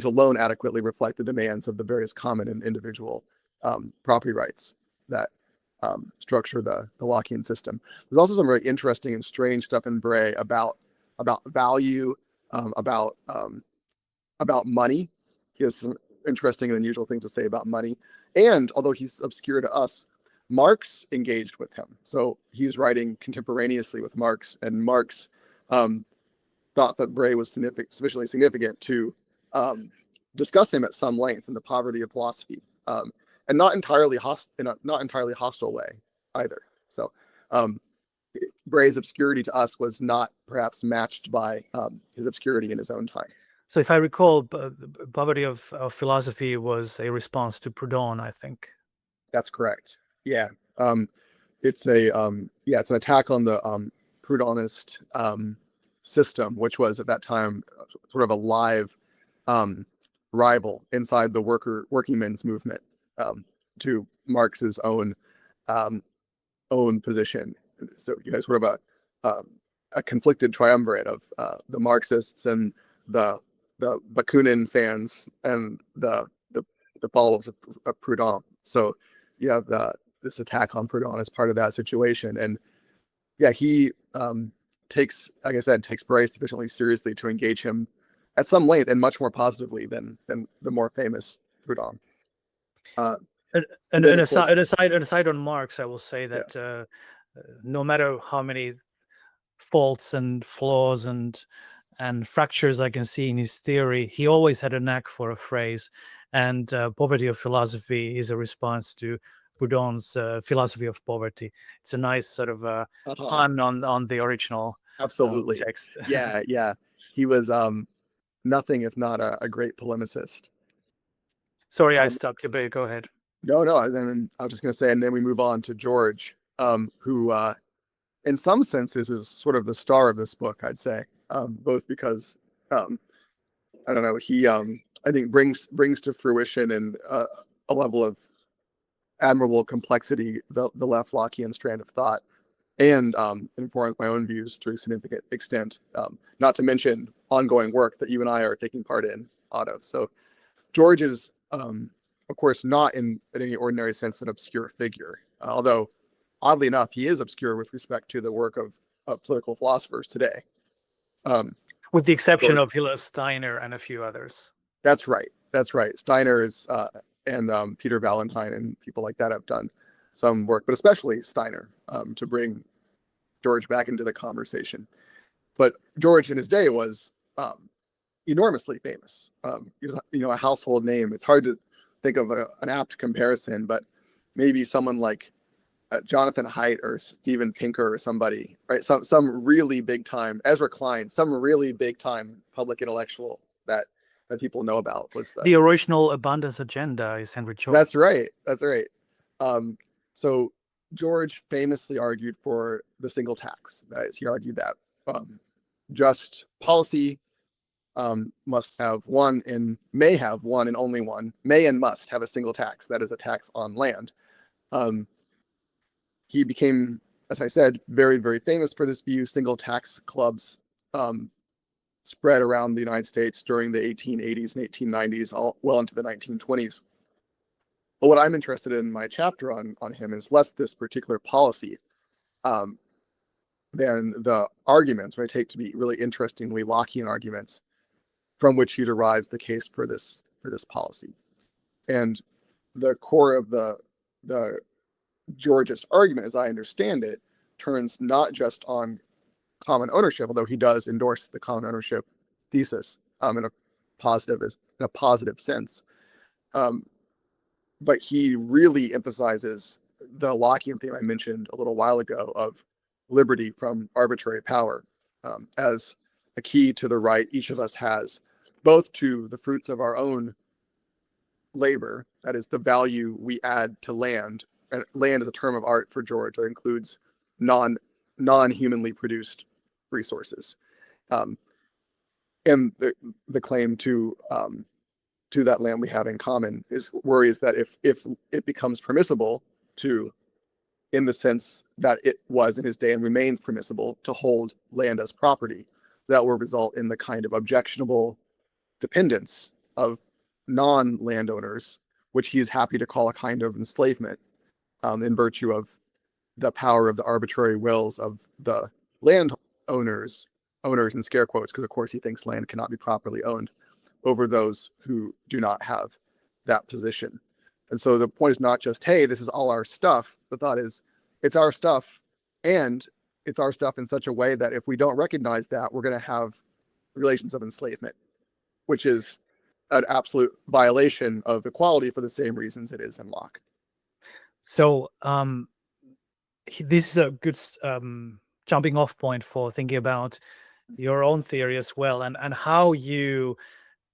alone adequately reflect the demands of the various common and individual property rights that structure the Lockean system. There's also some very interesting and strange stuff in Bray about value, about money. He has some interesting and unusual things to say about money. And although he's obscure to us, Marx engaged with him. So he's writing contemporaneously with Marx, and Marx thought that Bray was sufficiently significant to discuss him at some length in The Poverty of Philosophy, and not entirely hostile way either. So Bray's obscurity to us was not perhaps matched by his obscurity in his own time. So if I recall, the Poverty of Philosophy was a response to Proudhon, I think. That's correct. Yeah. It's an attack on the Proudhonist system, which was at that time sort of a live rival inside the working men's movement to Marx's own position. So you had sort of a conflicted triumvirate of the Marxists and the Bakunin fans and the followers of Proudhon. So you have this attack on Proudhon as part of that situation. And yeah, he takes Bray sufficiently seriously to engage him at some length and much more positively than the more famous Proudhon. An aside on Marx, I will say that no matter how many faults and flaws and fractures I can see in his theory, he always had a knack for a phrase. And Poverty of Philosophy is a response to Proudhon's Philosophy of Poverty. It's a nice sort of pun on the original absolutely text. Yeah. He was nothing if not a great polemicist. Sorry, I stopped you, but go ahead. No. Then I was just going to say, and then we move on to George, who, in some senses, is sort of the star of this book. I'd say, both because, I don't know, he, I think brings to fruition and a level of admirable complexity the left Lockean strand of thought, and informs my own views to a significant extent. Not to mention ongoing work that you and I are taking part in, Otto. So George is, of course, not in any ordinary sense an obscure figure, although oddly enough, he is obscure with respect to the work of political philosophers today. With the exception of Hillel Steiner and a few others. That's right. Steiner is, and Peter Valentine and people like that have done some work, but especially Steiner, to bring George back into the conversation. But George in his day was enormously famous, a household name. It's hard to think of an apt comparison, but maybe someone like Jonathan Haidt or Steven Pinker or somebody, right? Some really big time, Ezra Klein, some really big time public intellectual that people know about was the original abundance agenda is Henry George. That's right. So George famously argued for the single tax. That is, he argued that just policy must have one and may have one and only one, may and must have a single tax. That is a tax on land. He became, as I said, very, very famous for this view. Single tax clubs spread around the United States during the 1880s and 1890s, well into the 1920s. But what I'm interested in my chapter on him is less this particular policy than the arguments, which I take to be really interestingly Lockean arguments, from which he derives the case for this policy. And the core of the Georgist argument, as I understand it, turns not just on common ownership, although he does endorse the common ownership thesis in a positive sense. But he really emphasizes the Lockean theme I mentioned a little while ago of liberty from arbitrary power as a key to the right each of us has, both to the fruits of our own labor, that is the value we add to land, and land is a term of art for George that includes non-humanly produced resources. And the claim to that land we have in common worries that if it becomes permissible to, in the sense that it was in his day and remains permissible to hold land as property, that will result in the kind of objectionable dependence of non-landowners, which he is happy to call a kind of enslavement, in virtue of the power of the arbitrary wills of the landowners, owners in scare quotes, because of course he thinks land cannot be properly owned, over those who do not have that position. And so the point is not just, hey, this is all our stuff. The thought is, it's our stuff, and it's our stuff in such a way that if we don't recognize that, we're going to have relations of enslavement, which is an absolute violation of equality for the same reasons it is in Locke. So this is a good jumping off point for thinking about your own theory as well, and how you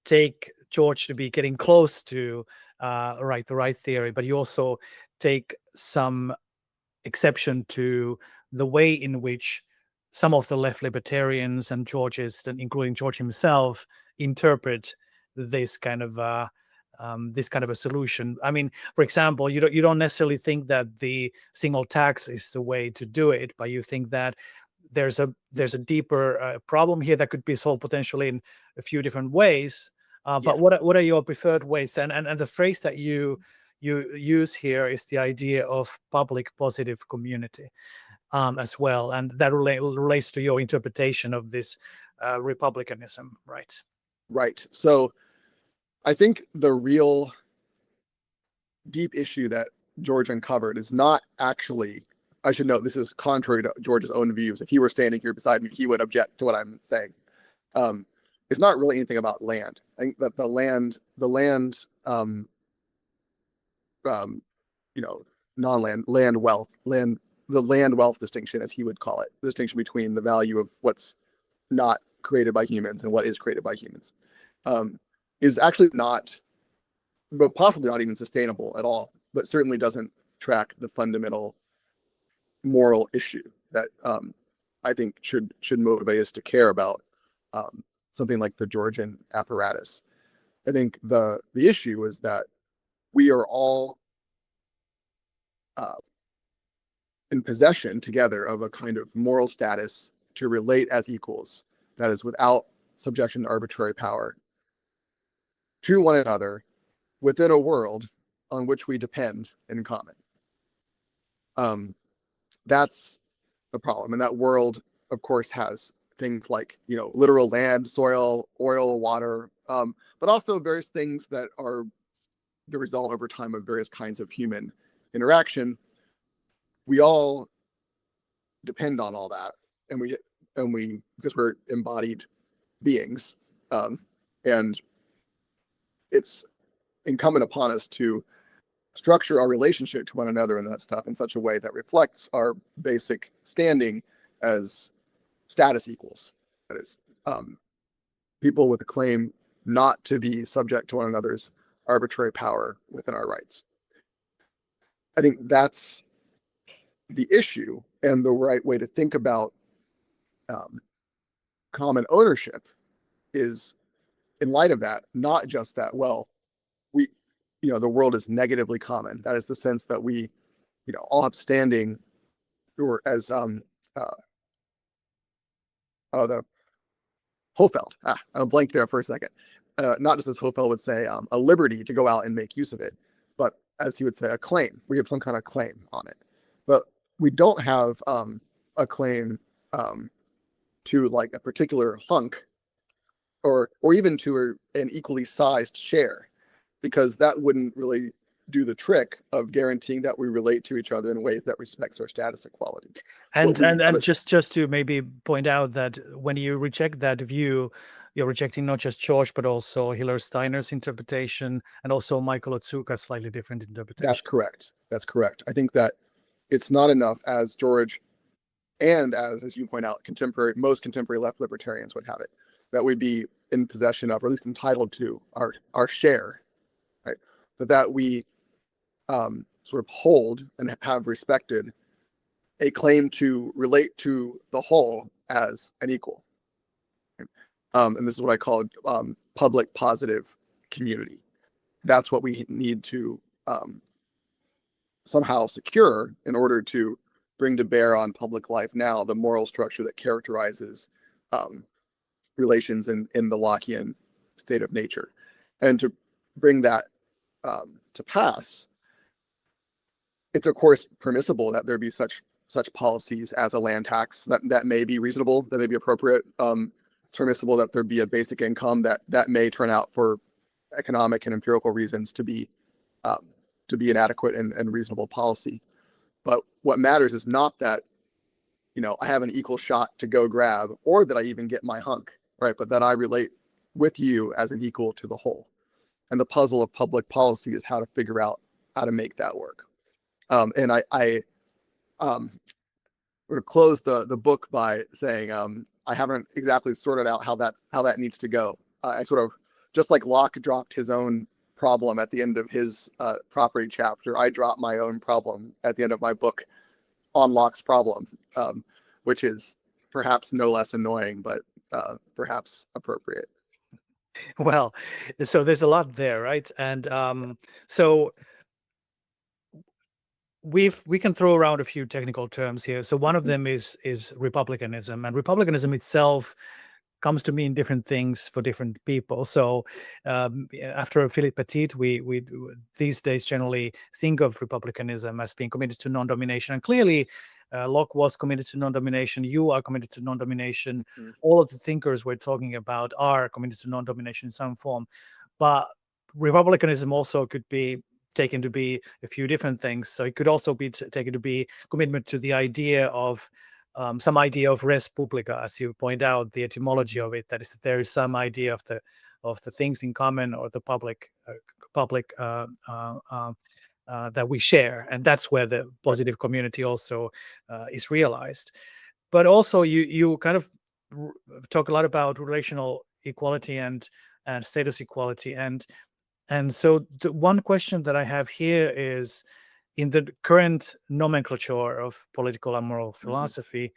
take George to be getting close to the right theory, but you also take some exception to the way in which some of the left libertarians and Georgists, and including George himself, interpret this kind of a solution. I mean, for example, you don't necessarily think that the single tax is the way to do it, but you think that there's a deeper problem here that could be solved potentially in a few different ways. But what are your preferred ways? And the phrase that you use here is the idea of public positive community as well, and that relates to your interpretation of this republicanism, right? Right. So I think the real deep issue that George uncovered is not actually, I should note, this is contrary to George's own views. If he were standing here beside me, he would object to what I'm saying. It's not really anything about land. I think that the land, non-land, the land wealth distinction, as he would call it, the distinction between the value of what's not created by humans and what is created by humans, is actually not, but possibly not even sustainable at all, but certainly doesn't track the fundamental moral issue that I think should motivate us to care about something like the Georgian apparatus. I think the issue is that we are all in possession together of a kind of moral status to relate as equals, that is, without subjection to arbitrary power, to one another within a world on which we depend in common. That's the problem. And that world, of course, has things like, literal land, soil, oil, water, but also various things that are the result over time of various kinds of human interaction. We all depend on all that, and we because we're embodied beings, and it's incumbent upon us to structure our relationship to one another and that stuff in such a way that reflects our basic standing as status equals. That is, people with a claim not to be subject to one another's arbitrary power within our rights. I think that's the issue, and the right way to think about common ownership is, in light of that, not just that, well, we, the world is negatively common. That is the sense that we, all have standing, or as the Hofeld, I blanked there for a second. Not just as Hofeld would say, a liberty to go out and make use of it, but as he would say, a claim. We have some kind of claim on it. But we don't have a claim to like a particular hunk, or even to an equally sized share, because that wouldn't really do the trick of guaranteeing that we relate to each other in ways that respects our status equality. And just to maybe point out that when you reject that view, you're rejecting not just George, but also Hillary Steiner's interpretation, and also Michael Otsuka's slightly different interpretation. That's correct. I think that it's not enough, as George and as you point out, most contemporary left libertarians would have it, that we be in possession of, or at least entitled to, our share, right? that we sort of hold and have respected a claim to relate to the whole as an equal. And this is what I call public positive community. That's what we need to somehow secure in order to bring to bear on public life now the moral structure that characterizes relations in the Lockean state of nature. And to bring that to pass, it's of course permissible that there be such policies as a land tax that may be reasonable, that may be appropriate. It's permissible that there be a basic income that may turn out for economic and empirical reasons to be an adequate and reasonable policy. But what matters is not that, I have an equal shot to go grab, or that I even get my hunk, right? But that I relate with you as an equal to the whole. And the puzzle of public policy is how to figure out how to make that work. And I sort of close the book by saying I haven't exactly sorted out how that needs to go. I sort of, just like Locke dropped his own problem at the end of his property chapter, I dropped my own problem at the end of my book on Locke's problem, which is perhaps no less annoying, but perhaps appropriate. Well, so there's a lot there, right? And so we can throw around a few technical terms here. So one of them is republicanism, and republicanism itself comes to mean different things for different people. So after Philip Petit, we these days generally think of republicanism as being committed to non-domination, and clearly Locke was committed to non-domination. You are committed to non-domination. Mhm. All of the thinkers we're talking about are committed to non-domination in some form. But republicanism also could be taken to be a few different things. So it could also be taken to be commitment to the idea of some idea of res publica, as you point out, the etymology of it. That is, that there is some idea of the things in common, or the public that we share, and that's where the positive community also is realized. But also, you kind of talk a lot about relational equality and status equality, and so the one question that I have here is, in the current nomenclature of political and moral philosophy,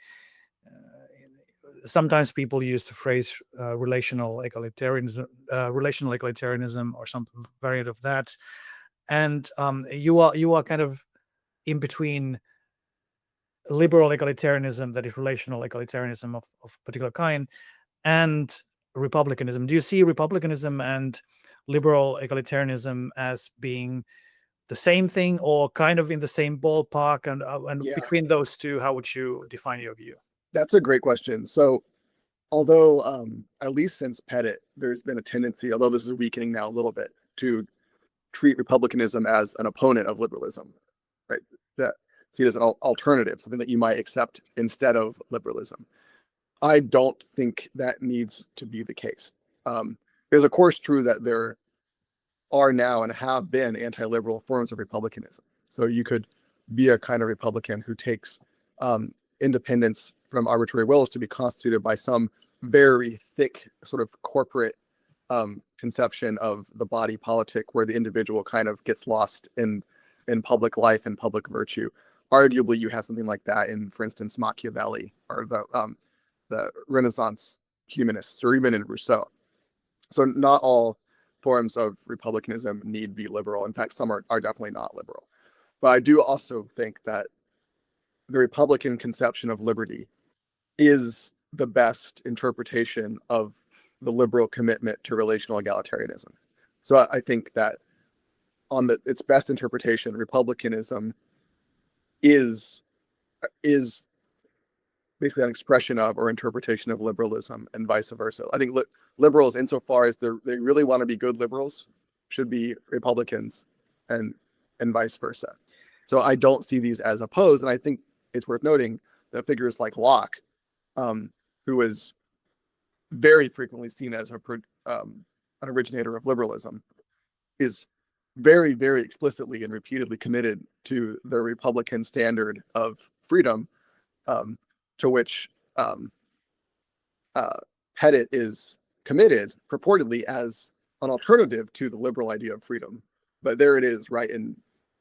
sometimes people use the phrase relational egalitarianism, or some variant of that. And you are kind of in between liberal egalitarianism, that is relational egalitarianism of particular kind, and republicanism. Do you see republicanism and liberal egalitarianism as being the same thing, or kind of in the same ballpark? And Yeah, between those two, how would you define your view? that's a great question. So, although at least since Pettit, there's been a tendency, although this is weakening now a little bit, to treat republicanism as an opponent of liberalism, right? That see it as an alternative, something that you might accept instead of liberalism. I don't think that needs to be the case. It is of course true that there are now and have been anti-liberal forms of republicanism. So you could be a kind of Republican who takes independence from arbitrary wills to be constituted by some very thick sort of corporate conception of the body politic, where the individual kind of gets lost in public life and public virtue. Arguably, you have something like that in, for instance, Machiavelli, or the Renaissance humanists, or even in Rousseau. So not all forms of republicanism need be liberal. In fact, some are definitely not liberal. But I do also think that the Republican conception of liberty is the best interpretation of the liberal commitment to relational egalitarianism. So I think that on its best interpretation, republicanism is basically an expression of or interpretation of liberalism, and vice versa. I think liberals, insofar as they really want to be good liberals, should be Republicans, and vice versa. So I don't see these as opposed, and I think it's worth noting that figures like Locke, who is very frequently seen as an originator of liberalism, is very, very explicitly and repeatedly committed to the Republican standard of freedom, to which Pettit is committed purportedly as an alternative to the liberal idea of freedom. but there it is, right in,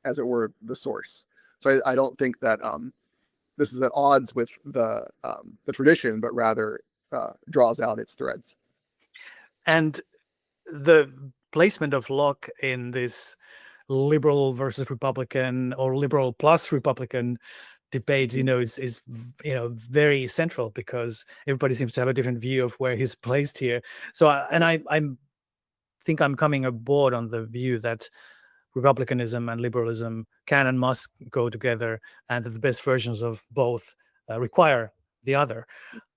as it were, the source. So I don't think that this is at odds with the tradition, but rather draws out its threads. And the placement of Locke in this liberal versus Republican or liberal plus Republican debate, is very central, because everybody seems to have a different view of where he's placed here. So I think I'm coming aboard on the view that republicanism and liberalism can and must go together, and that the best versions of both require the other.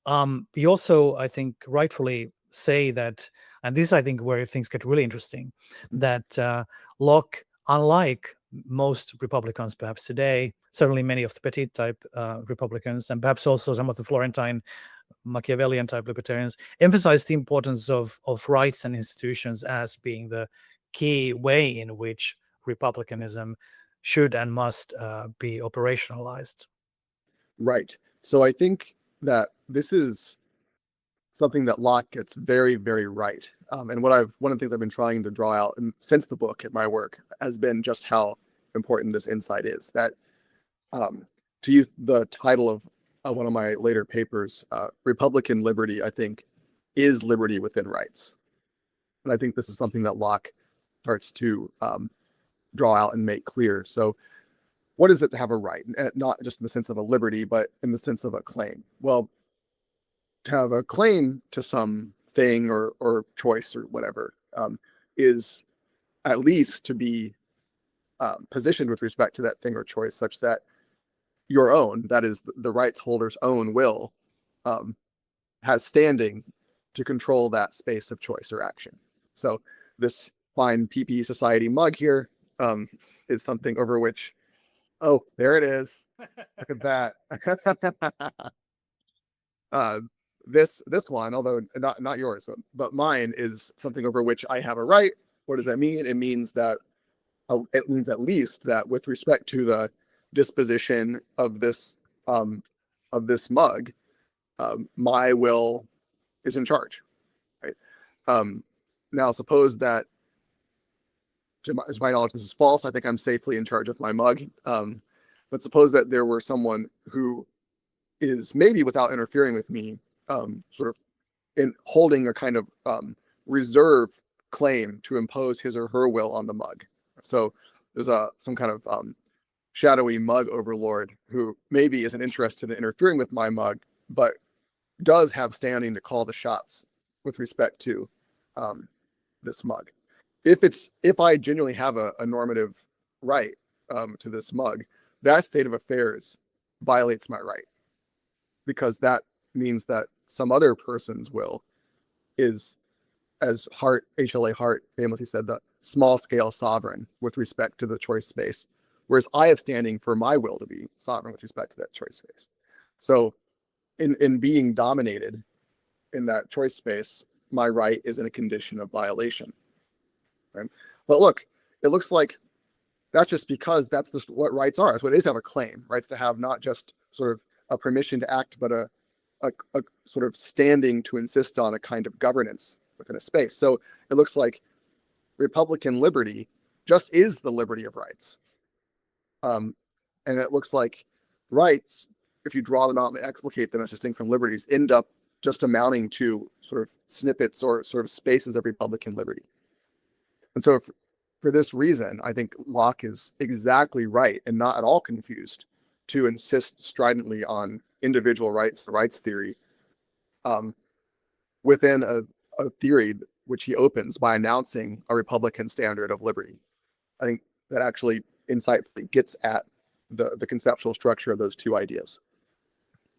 You also, I think, rightfully say that, and this is, I think, where things get really interesting, that Locke, unlike most Republicans perhaps today, certainly many of the Petit type Republicans, and perhaps also some of the Florentine Machiavellian type libertarians, emphasize the importance of rights and institutions as being the key way in which republicanism should and must be operationalized. Right. So I think that this is something that Locke gets very, very right. And one of the things I've been trying to draw out since the book at my work has been just how important this insight is. That, to use the title of one of my later papers, Republican liberty, I think, is liberty within rights. And I think this is something that Locke starts to draw out and make clear. So what is it to have a right? Not just in the sense of a liberty, but in the sense of a claim. Well, to have a claim to some thing or choice or whatever is at least to be positioned with respect to that thing or choice such that your own, that is the rights holder's own will, has standing to control that space of choice or action. So this fine PP Society mug here is something over which, oh, there it is. Look at that. This one, although not yours, but mine, is something over which I have a right. What does that mean? It means at least that with respect to the disposition of this mug, my will is in charge, right? Now, suppose that, to my knowledge, this is false. I think I'm safely in charge of my mug. But suppose that there were someone who is, maybe without interfering with me, sort of in holding a kind of reserve claim to impose his or her will on the mug. So there's some kind of shadowy mug overlord who maybe isn't interested in interfering with my mug, but does have standing to call the shots with respect to this mug. If I genuinely have a normative right to this mug, that state of affairs violates my right, because that means that some other person's will is, as HLA Hart famously said, the small scale sovereign with respect to the choice space, whereas I have standing for my will to be sovereign with respect to that choice space. So in being dominated in that choice space, my right is in a condition of violation. Right? But look, it looks like that's just because that's just what rights are. That's what it is to have a claim. Rights to have not just sort of a permission to act, but a sort of standing to insist on a kind of governance within a space. So it looks like Republican liberty just is the liberty of rights. And it looks like rights, if you draw them out and explicate them as distinct from liberties, end up just amounting to sort of snippets or sort of spaces of Republican liberty. And so for this reason, I think Locke is exactly right and not at all confused to insist stridently on individual rights, the rights theory, within a theory which he opens by announcing a Republican standard of liberty. I think that actually insightfully gets at the conceptual structure of those two ideas.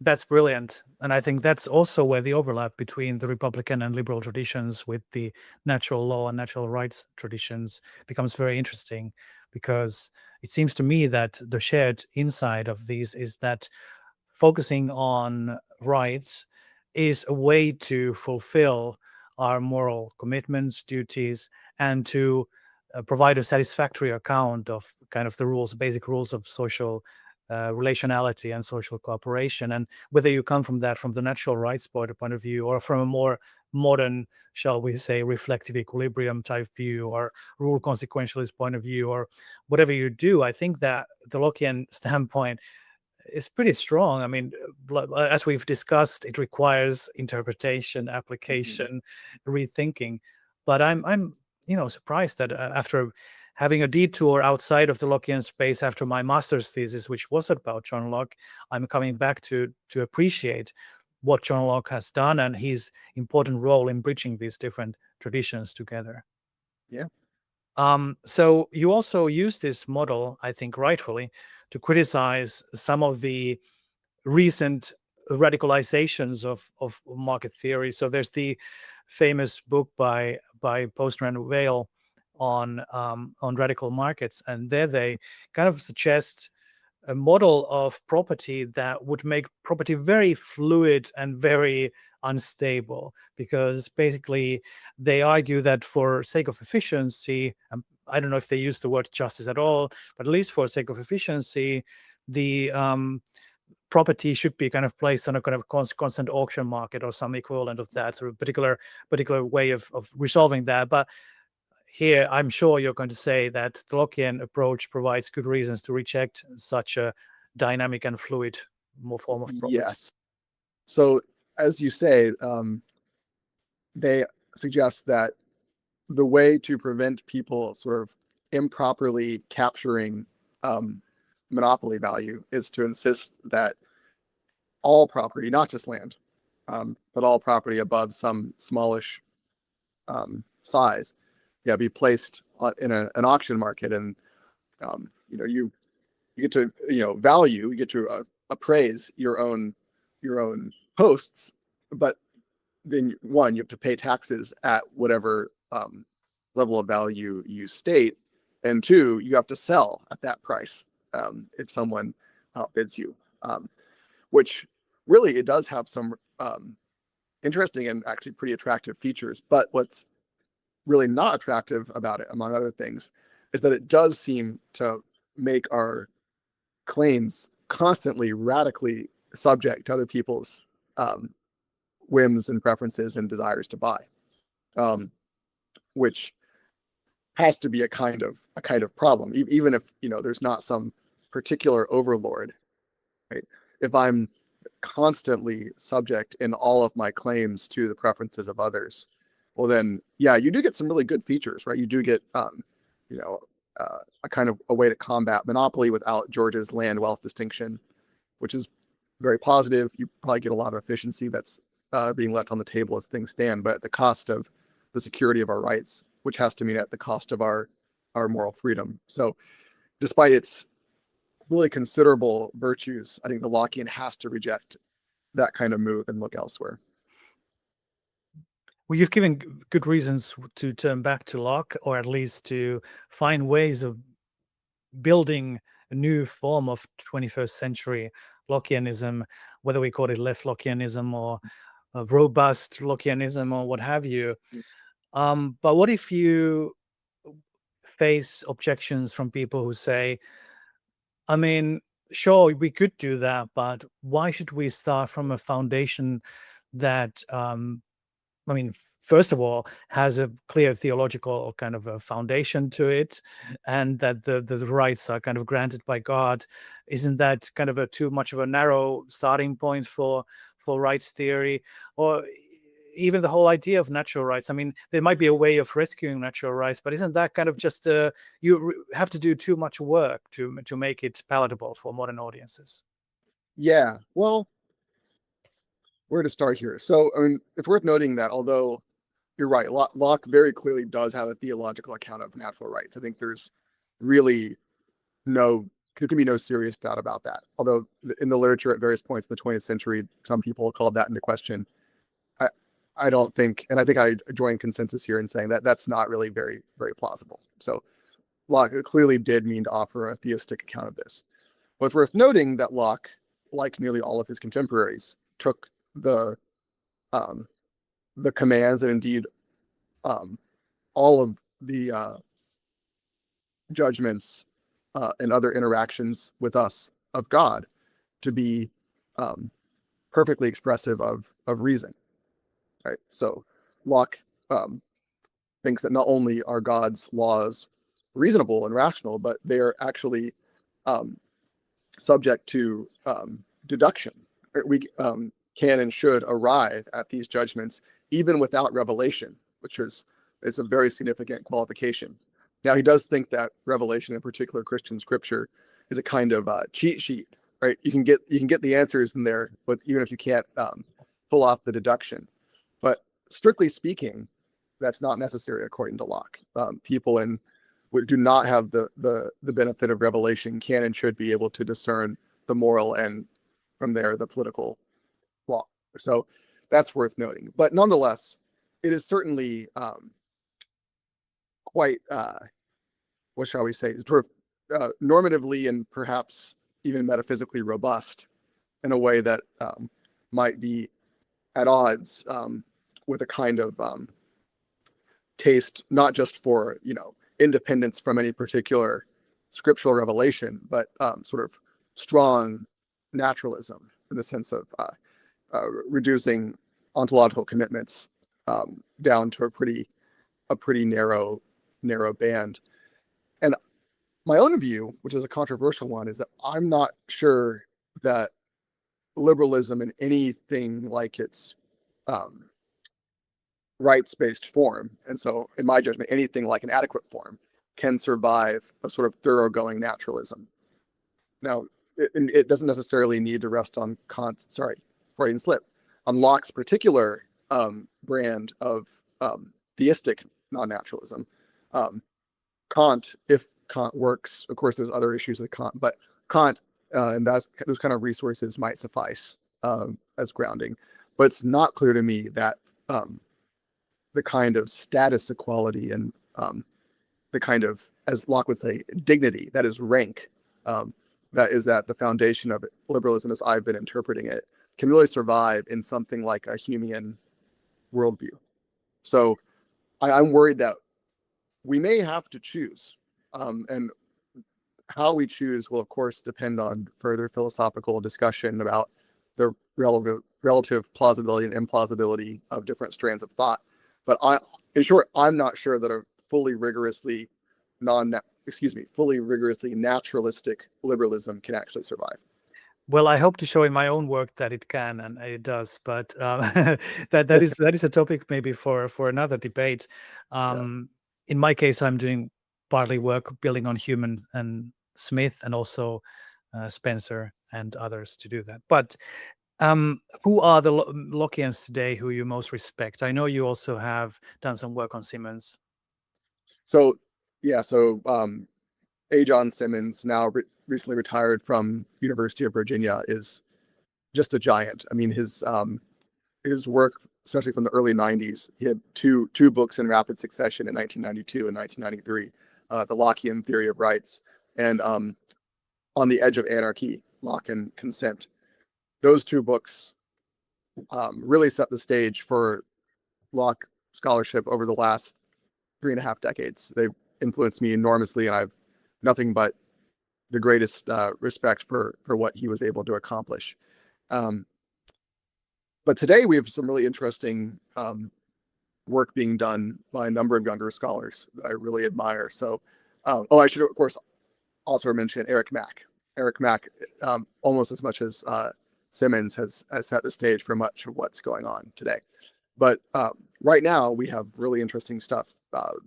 That's brilliant. And I think that's also where the overlap between the Republican and liberal traditions with the natural law and natural rights traditions becomes very interesting, because it seems to me that the shared insight of these is that focusing on rights is a way to fulfill our moral commitments, duties, and to provide a satisfactory account of kind of the rules, basic rules of social relationality and social cooperation. And whether you come from that, from the natural rights point of view, or from a more modern, shall we say, reflective equilibrium type view, or rule consequentialist point of view, or whatever you do, I think that the Lockean standpoint is pretty strong. I mean, as we've discussed, it requires interpretation, application, rethinking. But I'm surprised that after having a detour outside of the Lockean space after my master's thesis, which was about John Locke, I'm coming back to appreciate what John Locke has done and his important role in bridging these different traditions together. Yeah. So you also use this model, I think rightfully, to criticize some of the recent radicalizations of market theory. So there's the famous book by Posner and Weil on radical markets, and there they kind of suggest a model of property that would make property very fluid and very unstable, because basically they argue that for sake of efficiency, I don't know if they use the word justice at all, but at least for sake of efficiency, the property should be kind of placed on a kind of constant auction market or some equivalent of that, or a particular way of resolving that. But here, I'm sure you're going to say that the Lockean approach provides good reasons to reject such a dynamic and fluid form of property. Yes. So, as you say, they suggest that the way to prevent people sort of improperly capturing monopoly value is to insist that all property, not just land, but all property above some smallish size, be placed in an auction market, and you get to value, you get to appraise your own posts, but then one, you have to pay taxes at whatever level of value you state, and two, you have to sell at that price if someone outbids you, which really it does have some interesting and actually pretty attractive features. But what's really not attractive about it, among other things, is that it does seem to make our claims constantly radically subject to other people's whims and preferences and desires to buy, which has to be a kind of problem, even if there's not some particular overlord, right? If I'm constantly subject in all of my claims to the preferences of others, well then, yeah, you do get some really good features, right? You do get a kind of a way to combat monopoly without George's land wealth distinction, which is very positive. You probably get a lot of efficiency that's being left on the table as things stand, but at the cost of the security of our rights, which has to mean at the cost of our moral freedom. So despite its really considerable virtues, I think the Lockean has to reject that kind of move and look elsewhere. Well, you've given good reasons to turn back to Locke, or at least to find ways of building a new form of 21st century Lockeanism, whether we call it left Lockeanism or robust Lockeanism or what have you. But what if you face objections from people who say, I mean, sure, we could do that, but why should we start from a foundation that first of all, has a clear theological kind of a foundation to it, and that the rights are kind of granted by God? Isn't that kind of a too much of a narrow starting point for rights theory? Or even the whole idea of natural rights. I mean, there might be a way of rescuing natural rights, but isn't that kind of just have to do too much work to make it palatable for modern audiences? Yeah, well, where to start here? So, I mean, it's worth noting that although you're right, Locke very clearly does have a theological account of natural rights. I think there's really there can be no serious doubt about that. Although in the literature at various points in the 20th century, some people called that into question. I don't think, and I think I join consensus here in saying that that's not really very, very plausible. So Locke clearly did mean to offer a theistic account of this. But it's worth noting that Locke, like nearly all of his contemporaries, took the commands and indeed all of the judgments and other interactions with us of God to be perfectly expressive of reason. Right. So Locke thinks that not only are God's laws reasonable and rational, but they are actually subject to deduction. We can and should arrive at these judgments even without revelation, which is a very significant qualification. Now, he does think that revelation, in particular Christian scripture, is a kind of cheat sheet, right? You can get the answers in there, but even if you can't pull off the deduction. But strictly speaking, that's not necessary according to Locke. People who do not have the benefit of revelation can and should be able to discern the moral and from there the political law. So that's worth noting. But nonetheless, it is certainly quite what shall we say, sort of normatively and perhaps even metaphysically robust in a way that might be at odds with a kind of taste, not just for independence from any particular scriptural revelation, but sort of strong naturalism in the sense of reducing ontological commitments down to a pretty narrow band. And my own view, which is a controversial one, is that I'm not sure that liberalism in anything like its rights-based form, and so in my judgment, anything like an adequate form, can survive a sort of thoroughgoing naturalism. Now, it doesn't necessarily need to rest on Freudian slip, on Locke's particular brand of theistic non-naturalism. Kant, if Kant works, of course, there's other issues with Kant, but Kant and those kind of resources might suffice as grounding. But it's not clear to me that the kind of status equality and the kind of, as Locke would say, dignity, that is rank, that is at the foundation of liberalism as I've been interpreting it, can really survive in something like a Humean worldview. So I'm worried that we may have to choose, and how we choose will, of course, depend on further philosophical discussion about the relative plausibility and implausibility of different strands of thought. But in short, I'm not sure that a fully rigorously naturalistic liberalism can actually survive. Well, I hope to show in my own work that it can, and it does. But that is a topic maybe for another debate. In my case, I'm doing partly work building on Hume and Smith, and also Spencer and others to do that. But who are the Lockeans today who you most respect? I know you also have done some work on Simmons. So A. John Simmons, now recently retired from University of Virginia, is just a giant. I mean, his work, especially from the early 90s, he had two books in rapid succession in 1992 and 1993, The Lockean Theory of Rights and On the Edge of Anarchy, Locke and Consent. Those two books really set the stage for Locke scholarship over the last 3.5 decades. They've influenced me enormously, and I've nothing but the greatest respect for what he was able to accomplish. But today we have some really interesting work being done by a number of younger scholars that I really admire. So, I should, of course, also mention Eric Mack. Eric Mack, almost as much as Simmons, has set the stage for much of what's going on today. But right now, we have really interesting stuff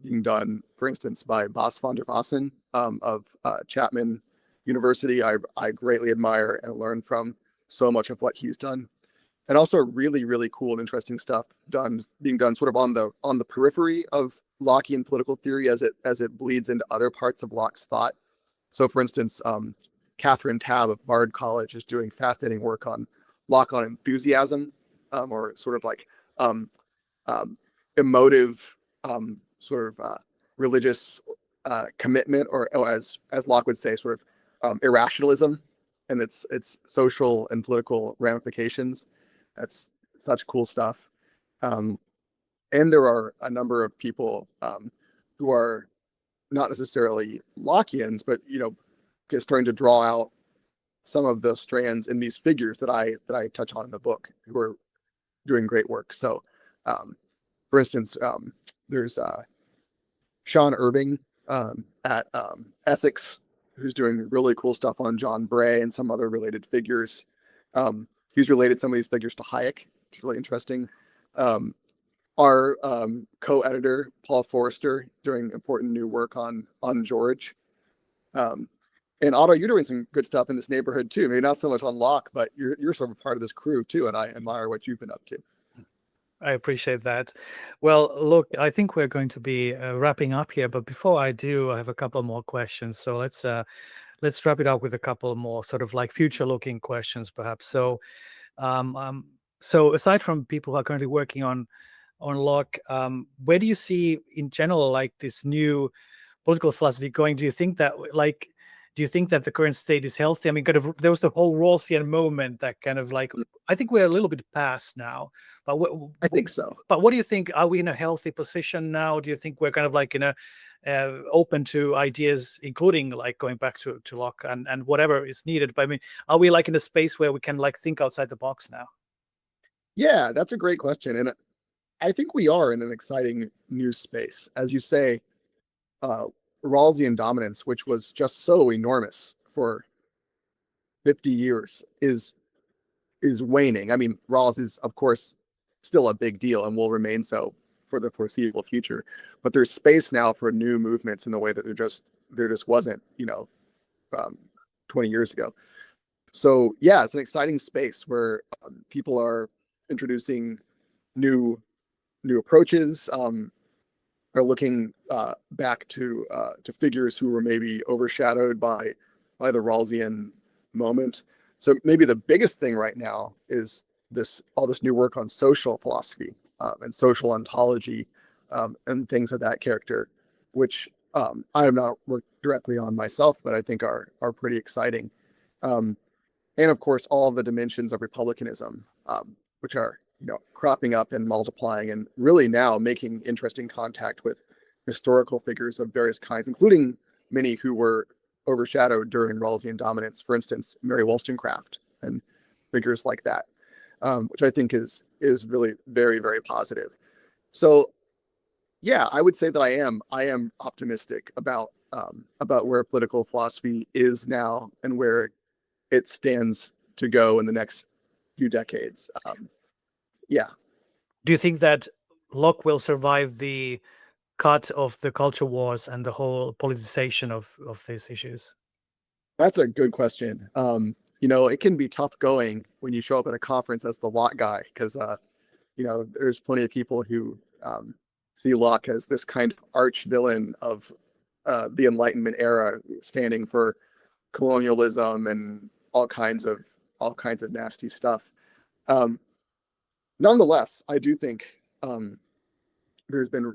being done, for instance, by Bas van der Wassen of Chapman University. I greatly admire and learn from so much of what he's done. And also really, really cool and interesting stuff being done sort of on the periphery of Lockean political theory as it bleeds into other parts of Locke's thought. So, for instance, Catherine Tabb of Bard College is doing fascinating work on Locke on enthusiasm, or sort of like emotive sort of religious commitment, or as Locke would say, sort of irrationalism and its social and political ramifications. That's such cool stuff. And there are a number of people who are not necessarily Lockeans, but just starting to draw out some of the strands in these figures that I touch on in the book, who are doing great work. So, for instance, there's Sean Irving at Essex, who's doing really cool stuff on John Bray and some other related figures. He's related some of these figures to Hayek, which is really interesting. Our co-editor, Paul Forrester, doing important new work on George. And Otto, you're doing some good stuff in this neighborhood too. Maybe not so much on Locke, but you're sort of part of this crew too, and I admire what you've been up to. I appreciate that. Well, look, I think we're going to be wrapping up here, but before I do, I have a couple more questions. So let's wrap it up with a couple more sort of like future-looking questions, perhaps. So, so aside from people who are currently working on Locke, where do you see in general like this new political philosophy going? Do you think that the current state is healthy? I mean, kind of there was the whole Rawlsian moment that kind of like, I think we're a little bit past now, but I think so. But what do you think? Are we in a healthy position now? Do you think we're kind of like in a open to ideas, including like going back to Locke and whatever is needed? But I mean, are we like in a space where we can like think outside the box now? Yeah, that's a great question. And I think we are in an exciting new space. As you say, Rawlsian dominance, which was just so enormous for 50 years, is waning. I mean, Rawls is, of course, still a big deal and will remain so for the foreseeable future. But there's space now for new movements in the way that there just wasn't, 20 years ago. So yeah, it's an exciting space where people are introducing new approaches, are looking back to figures who were maybe overshadowed by the Rawlsian moment. So maybe the biggest thing right now is all this new work on social philosophy and social ontology and things of that character, which I have not worked directly on myself, but I think are pretty exciting. And of course, all the dimensions of republicanism, which are cropping up and multiplying, and really now making interesting contact with historical figures of various kinds, including many who were overshadowed during Rawlsian dominance. For instance, Mary Wollstonecraft and figures like that, which I think is really very, very positive. So, yeah, I would say that I am optimistic about where political philosophy is now and where it stands to go in the next few decades. Yeah. Do you think that Locke will survive the cut of the culture wars and the whole politicization of these issues? That's a good question. It can be tough going when you show up at a conference as the Locke guy, because there's plenty of people who see Locke as this kind of arch villain of the Enlightenment era, standing for colonialism and all kinds of nasty stuff. Nonetheless, I do think there's been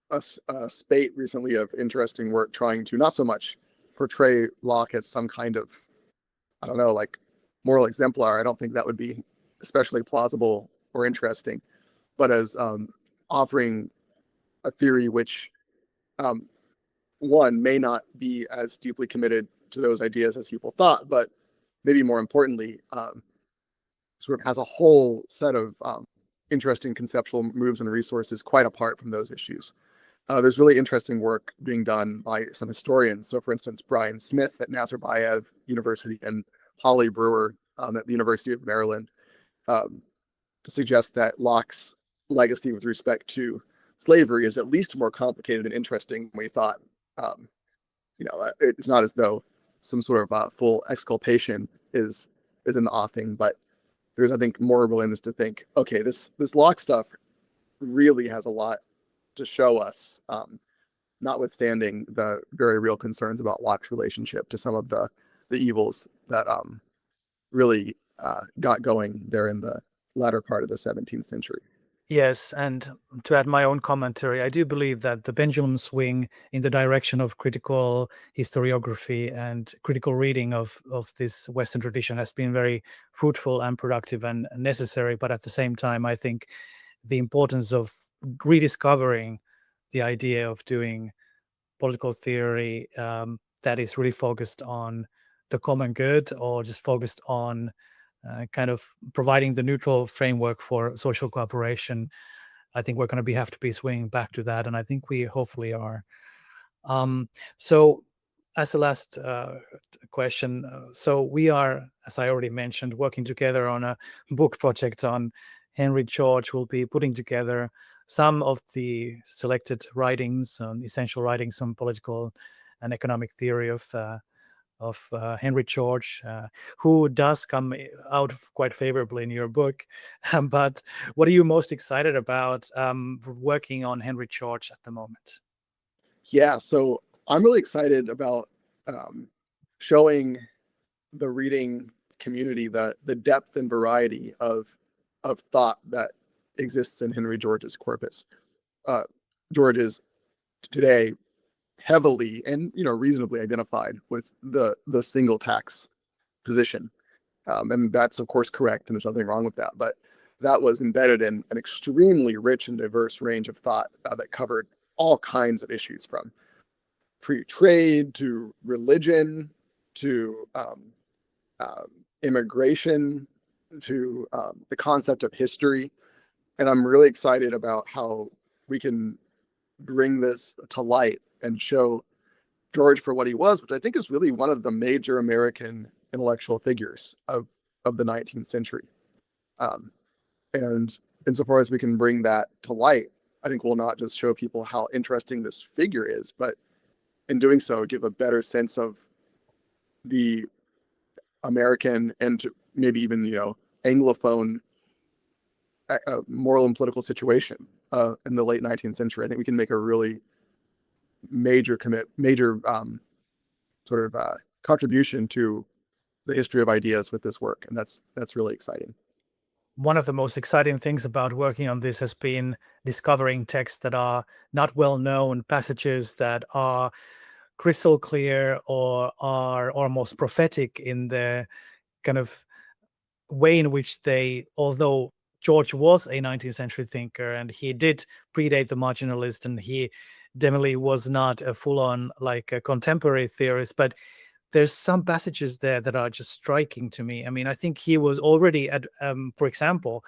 a spate recently of interesting work trying to not so much portray Locke as some kind of, I don't know, like moral exemplar. I don't think that would be especially plausible or interesting, but as offering a theory which, one, may not be as deeply committed to those ideas as people thought, but maybe more importantly, sort of has a whole set of interesting conceptual moves and resources quite apart from those issues. There's really interesting work being done by some historians. So, for instance, Brian Smith at Nazarbayev University and Holly Brewer at the University of Maryland to suggest that Locke's legacy with respect to slavery is at least more complicated and interesting than we thought. It's not as though some sort of full exculpation is in the offing, but there's, I think, more willingness to think, okay, this Locke stuff really has a lot to show us, notwithstanding the very real concerns about Locke's relationship to some of the evils that really got going there in the latter part of the 17th century. Yes, and to add my own commentary, I do believe that the pendulum swing in the direction of critical historiography and critical reading of this Western tradition has been very fruitful and productive and necessary. But at the same time, I think the importance of rediscovering the idea of doing political theory that is really focused on the common good, or just focused on kind of providing the neutral framework for social cooperation. I think we're going to have to be swinging back to that, and I think we hopefully are. So as the last question, so we are, as I already mentioned, working together on a book project on Henry George. We'll be putting together some of the selected writings, essential writings on political and economic theory of Henry George, who does come out quite favorably in your book. But what are you most excited about working on Henry George at the moment? Yeah, so I'm really excited about showing the reading community the depth and variety of thought that exists in Henry George's corpus. George is today heavily and reasonably identified with the single tax position, and that's of course correct, and there's nothing wrong with that. But that was embedded in an extremely rich and diverse range of thought that covered all kinds of issues, from free trade to religion to immigration to the concept of history. And I'm really excited about how we can bring this to light and show George for what he was, which I think is really one of the major American intellectual figures of the 19th century. And insofar as we can bring that to light, I think we'll not just show people how interesting this figure is, but in doing so, give a better sense of the American and maybe even, Anglophone moral and political situation in the late 19th century. I think we can make a really major contribution to the history of ideas with this work, and that's really exciting. One of the most exciting things about working on this has been discovering texts that are not well known, passages that are crystal clear or are almost prophetic in the kind of way in which they, although George was a 19th century thinker and he did predate the marginalist, and he definitely was not a full-on like a contemporary theorist, but there's some passages there that are just striking to me. I mean, I think he was already at, for example,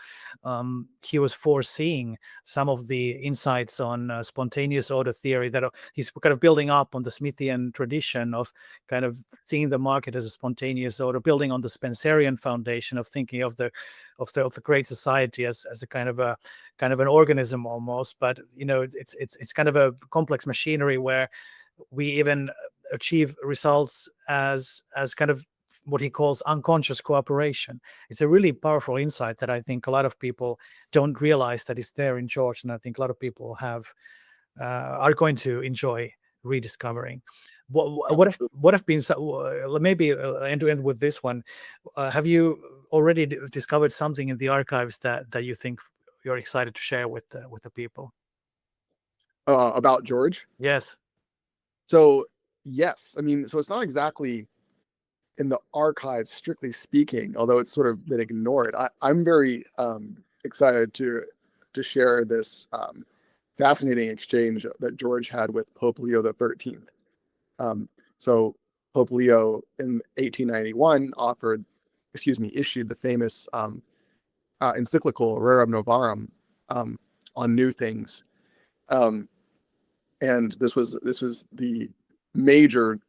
he was foreseeing some of the insights on spontaneous order theory that he's kind of building up on the Smithian tradition of kind of seeing the market as a spontaneous order, building on the Spencerian foundation of thinking of the great society as a kind of an organism almost. But it's kind of a complex machinery where we even achieve results as kind of what he calls unconscious cooperation. It's a really powerful insight that I think a lot of people don't realize that is there in George, and I think a lot of people are going to enjoy rediscovering. What have been maybe end to end with this one? Have you already discovered something in the archives that you think you're excited to share with the people? About George? Yes. So yes, I mean, so it's not exactly in the archives, strictly speaking, although it's sort of been ignored. I'm very excited to share this fascinating exchange that George had with Pope Leo XIII. So Pope Leo in 1891 issued the famous encyclical Rerum Novarum on new things. And this was the major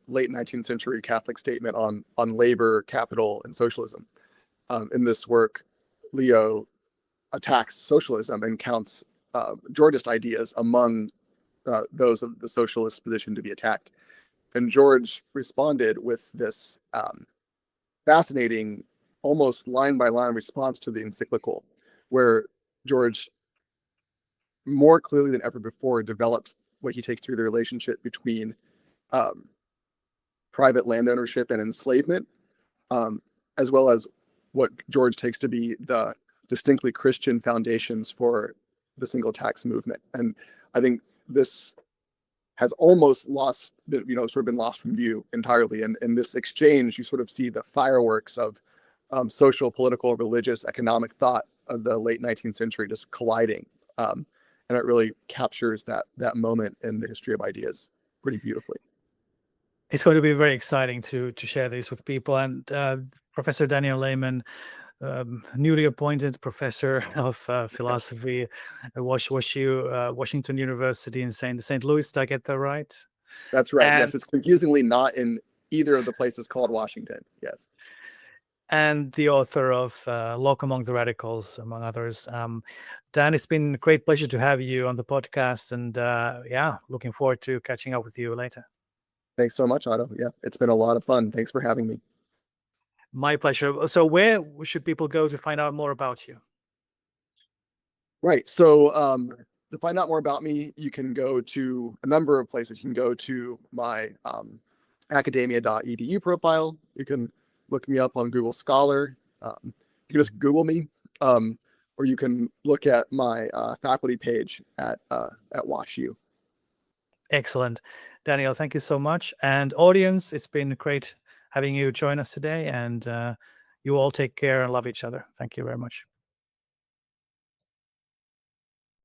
late 19th century Catholic statement on labor, capital, and socialism. In this work, Leo attacks socialism and counts Georgist ideas among those of the socialist position to be attacked. And George responded with this fascinating, almost line by line response to the encyclical, where George more clearly than ever before develops what he takes through the relationship between private land ownership and enslavement, as well as what George takes to be the distinctly Christian foundations for the single tax movement. And I think this has almost been lost from view entirely. And in this exchange, you sort of see the fireworks of social, political, religious, economic thought of the late 19th century just colliding. And it really captures that moment in the history of ideas pretty beautifully. It's going to be very exciting to share this with people. And Professor Daniel Layman, newly appointed professor of philosophy at WashU, Washington University in St. Louis. Did I get that right? That's right. And, yes, it's confusingly not in either of the places called Washington. Yes. And the author of Locke Among the Radicals, among others. Dan, it's been a great pleasure to have you on the podcast. And yeah, looking forward to catching up with you later. Thanks so much, Otto. Yeah, it's been a lot of fun. Thanks for having me. My pleasure. So where should people go to find out more about you? Right. So to find out more about me, you can go to a number of places. You can go to my academia.edu profile. You can look me up on Google Scholar. You can just Google me, or you can look at my faculty page at WashU. Excellent. Daniel, thank you so much. And audience, it's been great having you join us today. And you all take care and love each other. Thank you very much.